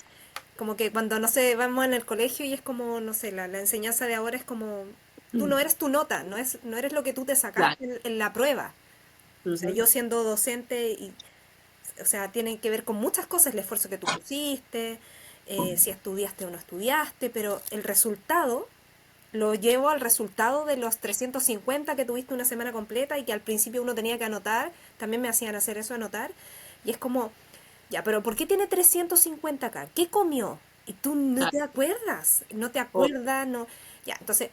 como que cuando, no sé, vamos en el colegio y es como, no sé, la enseñanza de ahora es como, tú no eres tu nota, no eres lo que tú te Claro. sacaste en la prueba. O sea, Ujú. yo siendo docente, y, o sea, tiene que ver con muchas cosas, el esfuerzo que tú pusiste, si estudiaste o no estudiaste, pero el resultado lo llevo al resultado de los 350 que tuviste una semana completa y que al principio uno tenía que anotar, también me hacían hacer eso, anotar, y es como, ya, pero ¿por qué tiene 350 acá? ¿Qué comió? Y tú no Claro. te acuerdas, no te Oh, acuerdas, no. Ya, entonces,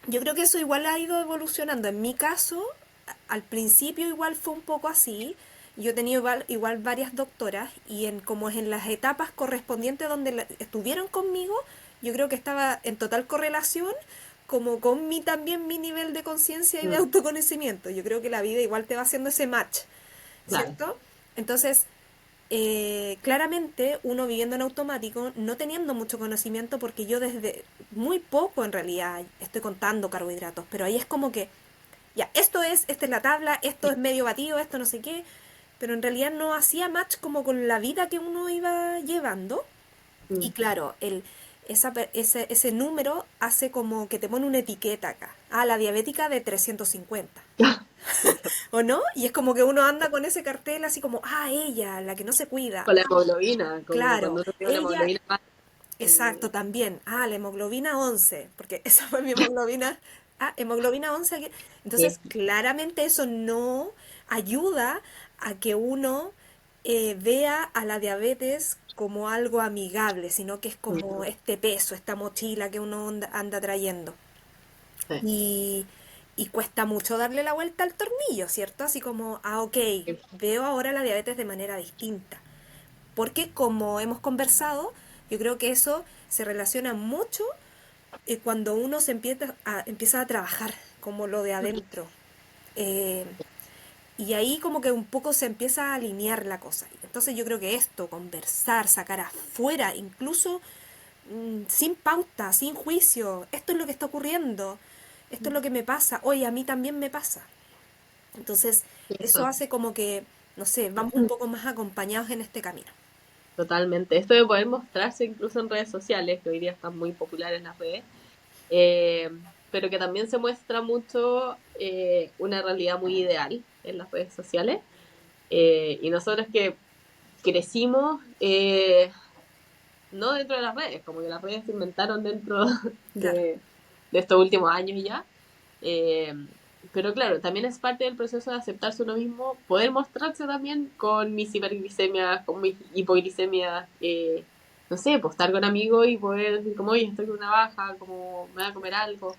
yo creo que eso igual ha ido evolucionando. En mi caso, al principio igual fue un poco así. Yo he tenido igual varias doctoras y en como es en las etapas correspondientes donde estuvieron conmigo, yo creo que estaba en total correlación como con mi también mi nivel de conciencia y de mm, autoconocimiento. Yo creo que la vida igual te va haciendo ese match, claro. ¿cierto? Entonces, claramente uno viviendo en automático, no teniendo mucho conocimiento, porque yo desde muy poco en realidad estoy contando carbohidratos, pero ahí es como que, ya, esta es la tabla, esto es medio batido, esto no sé qué, pero en realidad no hacía match como con la vida que uno iba llevando. Y Mm. claro, ese número hace como que te pone una etiqueta acá. Ah, la diabética de 350. ¿O no? Y es como que uno anda con ese cartel así como, ah, ella, la que no se cuida. Con la hemoglobina, como Claro, cuando uno tiene una ella, hemoglobina más... exacto, también. Ah, la hemoglobina 11, porque esa fue mi hemoglobina. Ah, hemoglobina 11. Sí, Entonces, claramente eso no ayuda a que uno vea a la diabetes como algo amigable, sino que es como mm, este peso, esta mochila que uno anda trayendo. sí, Y, y cuesta mucho darle la vuelta al tornillo, ¿cierto? Así como, ah, ok, sí, veo ahora la diabetes de manera distinta. Porque como hemos conversado, yo creo que eso se relaciona mucho cuando uno empieza a trabajar, como lo de adentro. Eh, y ahí como que un poco se empieza a alinear la cosa. Entonces yo creo que esto, conversar, sacar afuera, incluso sin pauta, sin juicio, esto es lo que está ocurriendo, esto es lo que me pasa, oye, a mí también me pasa. Entonces eso eso. hace como que, no sé, vamos un poco más acompañados en este camino. Totalmente. Esto de poder mostrarse incluso en redes sociales, que hoy día están muy populares en las redes, eh, pero que también se muestra mucho una realidad muy ideal en las redes sociales. Y nosotros que crecimos, no dentro de las redes, como que las redes se inventaron dentro Claro, de estos últimos años ya. Eh, pero claro, también es parte del proceso de aceptarse uno mismo, poder mostrarse también con mis hiperglicemias, con mis hipoglicemias, no sé, pues estar con amigos y poder decir como, oye, estoy con una baja, como me voy a comer algo,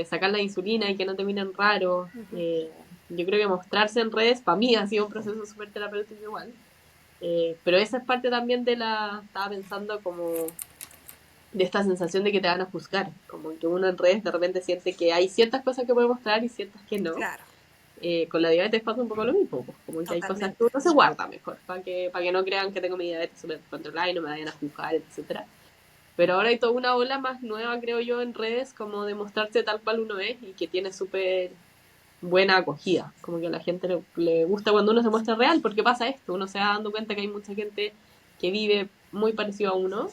sacar la insulina y que no te miren raro. Yo creo que mostrarse en redes, para mí ha sido un proceso súper terapéutico igual. Pero esa es parte también estaba pensando como de esta sensación de que te van a juzgar, como que uno en redes de repente siente que hay ciertas cosas que puede mostrar y ciertas que no. claro, Con la diabetes pasa un poco lo mismo, pues, como que hay cosas que totalmente. uno se guarda mejor, para que no crean que tengo mi diabetes súper controlada y no me vayan a juzgar, etcétera. Pero ahora hay toda una ola más nueva, creo yo, en redes, como de mostrarse tal cual uno es y que tiene súper buena acogida. Como que a la gente le gusta cuando uno se muestra real, porque pasa esto, uno se va dando cuenta que hay mucha gente que vive muy parecido a uno,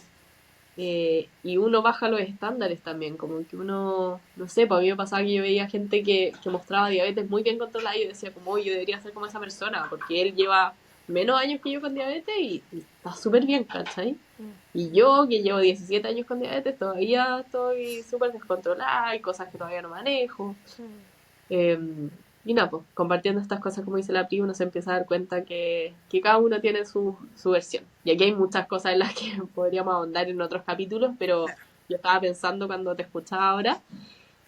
y uno baja los estándares también, como que uno, no sé, para mí me pasaba que yo veía gente que mostraba diabetes muy bien controlada y yo decía como, oye, yo debería ser como esa persona, porque él lleva menos años que yo con diabetes y está súper bien, ¿cachai? Mm, Y yo, que llevo 17 años con diabetes, todavía estoy súper descontrolada, hay cosas que todavía no manejo. mm. Eh, y nada, pues compartiendo estas cosas, como dice la Pri, uno se empieza a dar cuenta que cada uno tiene su versión. Y aquí hay muchas cosas en las que podríamos ahondar en otros capítulos, pero Claro. yo estaba pensando cuando te escuchaba ahora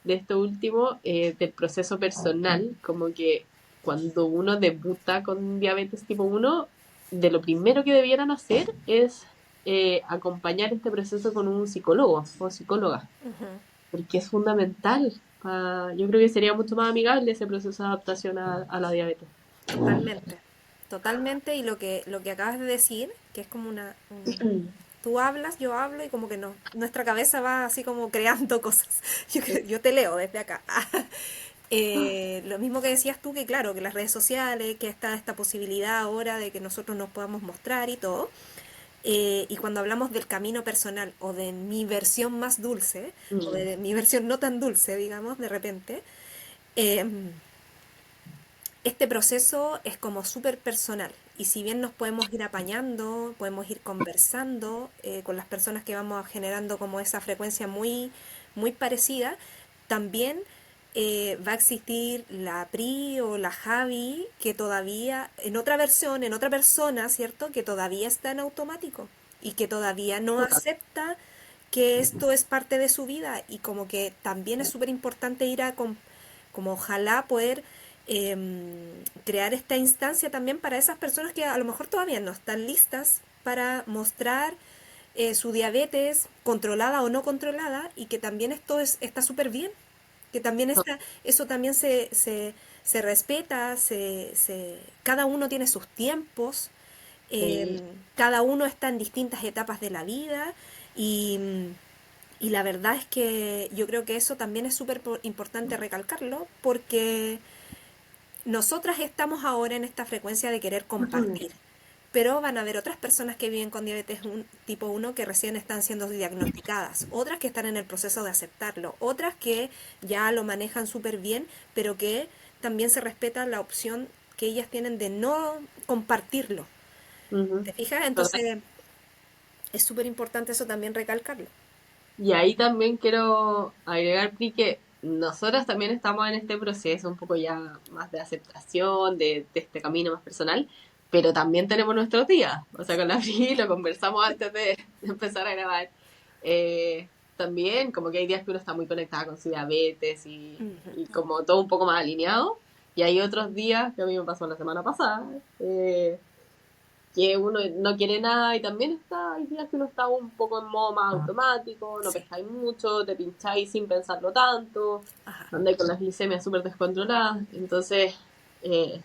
de esto último, del proceso personal, como que cuando uno debuta con diabetes tipo uno, de lo primero que debieran hacer es acompañar este proceso con un psicólogo o psicóloga, Ujú. porque es fundamental. Yo creo que sería mucho más amigable ese proceso de adaptación a la diabetes. Totalmente, totalmente. Y lo que acabas de decir, que es como tú hablas, yo hablo y como que no, nuestra cabeza va así como creando cosas. Yo te leo desde acá. Lo mismo que decías tú, que claro, que las redes sociales, que está esta posibilidad ahora de que nosotros nos podamos mostrar y todo. Y cuando hablamos del camino personal o de mi versión más dulce, o Mm, de mi versión no tan dulce, digamos, de repente, eh, este proceso es como súper personal. Y si bien nos podemos ir apañando, podemos ir conversando con las personas que vamos generando como esa frecuencia muy, muy parecida, también va a existir la Pri o la Javi que todavía, en otra versión, en otra persona, ¿cierto? Que todavía está en automático y que todavía no total. acepta que esto es parte de su vida y como que también es súper importante ir a como ojalá poder crear esta instancia también para esas personas que a lo mejor todavía no están listas para mostrar su diabetes controlada o no controlada y que también está súper bien, que también eso también se respeta, cada uno tiene sus tiempos, Sí. cada uno está en distintas etapas de la vida y, y la verdad es que yo creo que eso también es súper importante recalcarlo porque nosotras estamos ahora en esta frecuencia de querer compartir, pero van a haber otras personas que viven con diabetes tipo uno que recién están siendo diagnosticadas, otras que están en el proceso de aceptarlo, otras que ya lo manejan súper bien, pero que también se respeta la opción que ellas tienen de no compartirlo. Ujú. ¿Te fijas? Total. Entonces es súper importante eso también recalcarlo. Y ahí también quiero agregar, Pri, que nosotras también estamos en este proceso un poco ya más de aceptación, de este camino más personal, pero también tenemos nuestros días. O sea, con la Pri lo conversamos antes de empezar a grabar. También como que hay días que uno está muy conectada con su diabetes y como todo un poco más alineado. Y hay otros días, que a mí me pasó la semana pasada, que uno no quiere nada y también hay días que uno está un poco en modo más automático, no Sí, pescáis mucho, te pincháis sin pensarlo tanto, ajá, andáis con las glicemias súper descontroladas, entonces eh,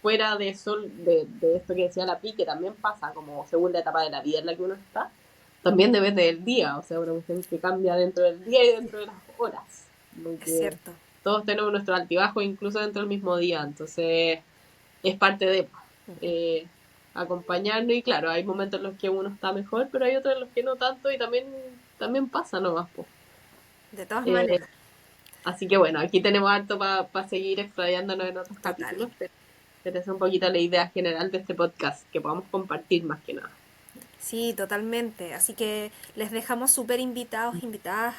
fuera de eso, de esto que decía la Pi, que también pasa como según la etapa de la vida en la que uno está, también depende del día, o sea, una cuestión que cambia dentro del día y dentro de las horas, es porque cierto. todos tenemos nuestro altibajo incluso dentro del mismo día, entonces es parte de eh, acompañarnos y claro, hay momentos en los que uno está mejor, pero hay otros en los que no tanto y también pasa nomás, po. De todas Eh, maneras, Así que bueno, aquí tenemos harto para seguir explayándonos en otros total. capítulos, pero esa es un poquito la idea general de este podcast, que podamos compartir más que nada. Sí, totalmente. Así que les dejamos súper invitados, invitadas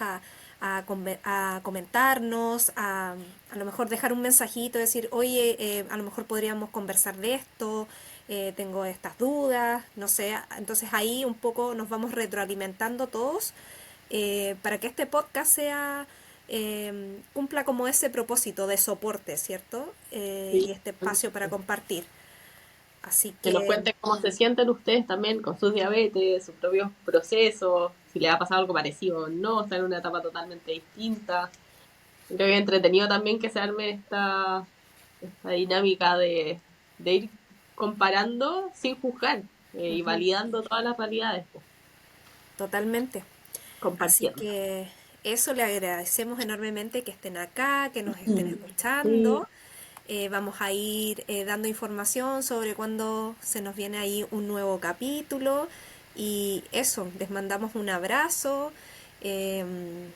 a comentarnos, a lo mejor dejar un mensajito, decir, oye, a lo mejor podríamos conversar de esto, tengo estas dudas, no sé. Entonces ahí un poco nos vamos retroalimentando todos para que este podcast sea, cumpla como ese propósito de soporte, ¿cierto? Sí. Y este espacio para compartir. Así Que nos que cuenten cómo se sienten ustedes también con sus diabetes, sus propios procesos, si les ha pasado algo parecido o no, están en una etapa totalmente distinta. Creo que es entretenido también que se arme esta dinámica de ir comparando sin juzgar y ujú, validando todas las realidades, pues, totalmente. Así compartiendo. que eso, le agradecemos enormemente que estén acá, que nos estén Mm. Sí, escuchando. Vamos a ir dando información sobre cuándo se nos viene ahí un nuevo capítulo. Y eso, les mandamos un abrazo. em,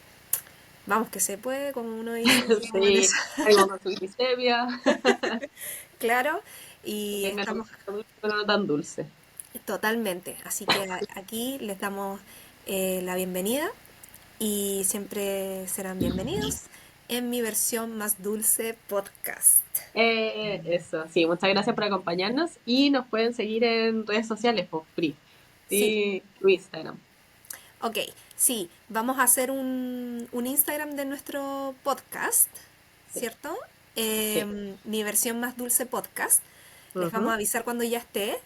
Vamos que se puede, como uno dice, sigamos en sí, eso. algo con su glicemia, Claro. que Y tengan un estamos poquito dulce, pero no tan dulce. totalmente. Así que aquí les damos la bienvenida y siempre serán bienvenidos en mi versión más dulce podcast. Eso, sí, muchas gracias por acompañarnos y nos pueden seguir en redes sociales, por free. Sí, Sí, tu Instagram. ok, sí, vamos a hacer un Instagram de nuestro podcast, Sí, ¿cierto? sí. Mi versión más dulce podcast. Les vamos a Ujú. avisar cuando ya esté.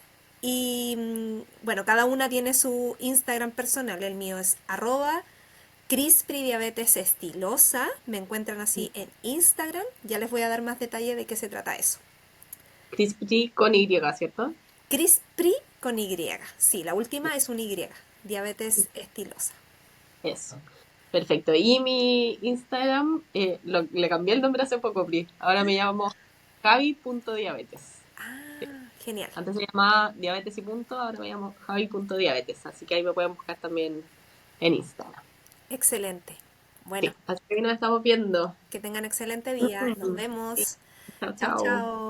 Y bueno, cada una tiene su Instagram personal. El mío es arroba Crispri Diabetes Estilosa. Me encuentran así en Instagram. Ya les voy a dar más detalle de qué se trata eso. Crispy con Y, ¿cierto? Crispri con Y. Sí, la última es un Y. Diabetes estilosa. Eso. Perfecto. Y mi Instagram, le cambié el nombre hace poco, Pri. Ahora me llamo javi.diabetes. Sí. Ah, genial. Antes se llamaba diabetes y punto, ahora me llamo javi.diabetes. Así que ahí me pueden buscar también en Instagram. Excelente. Bueno, Sí. Así que nos estamos viendo. que tengan excelente día. Nos Sí. vemos. Chao, Chao, chao. chao.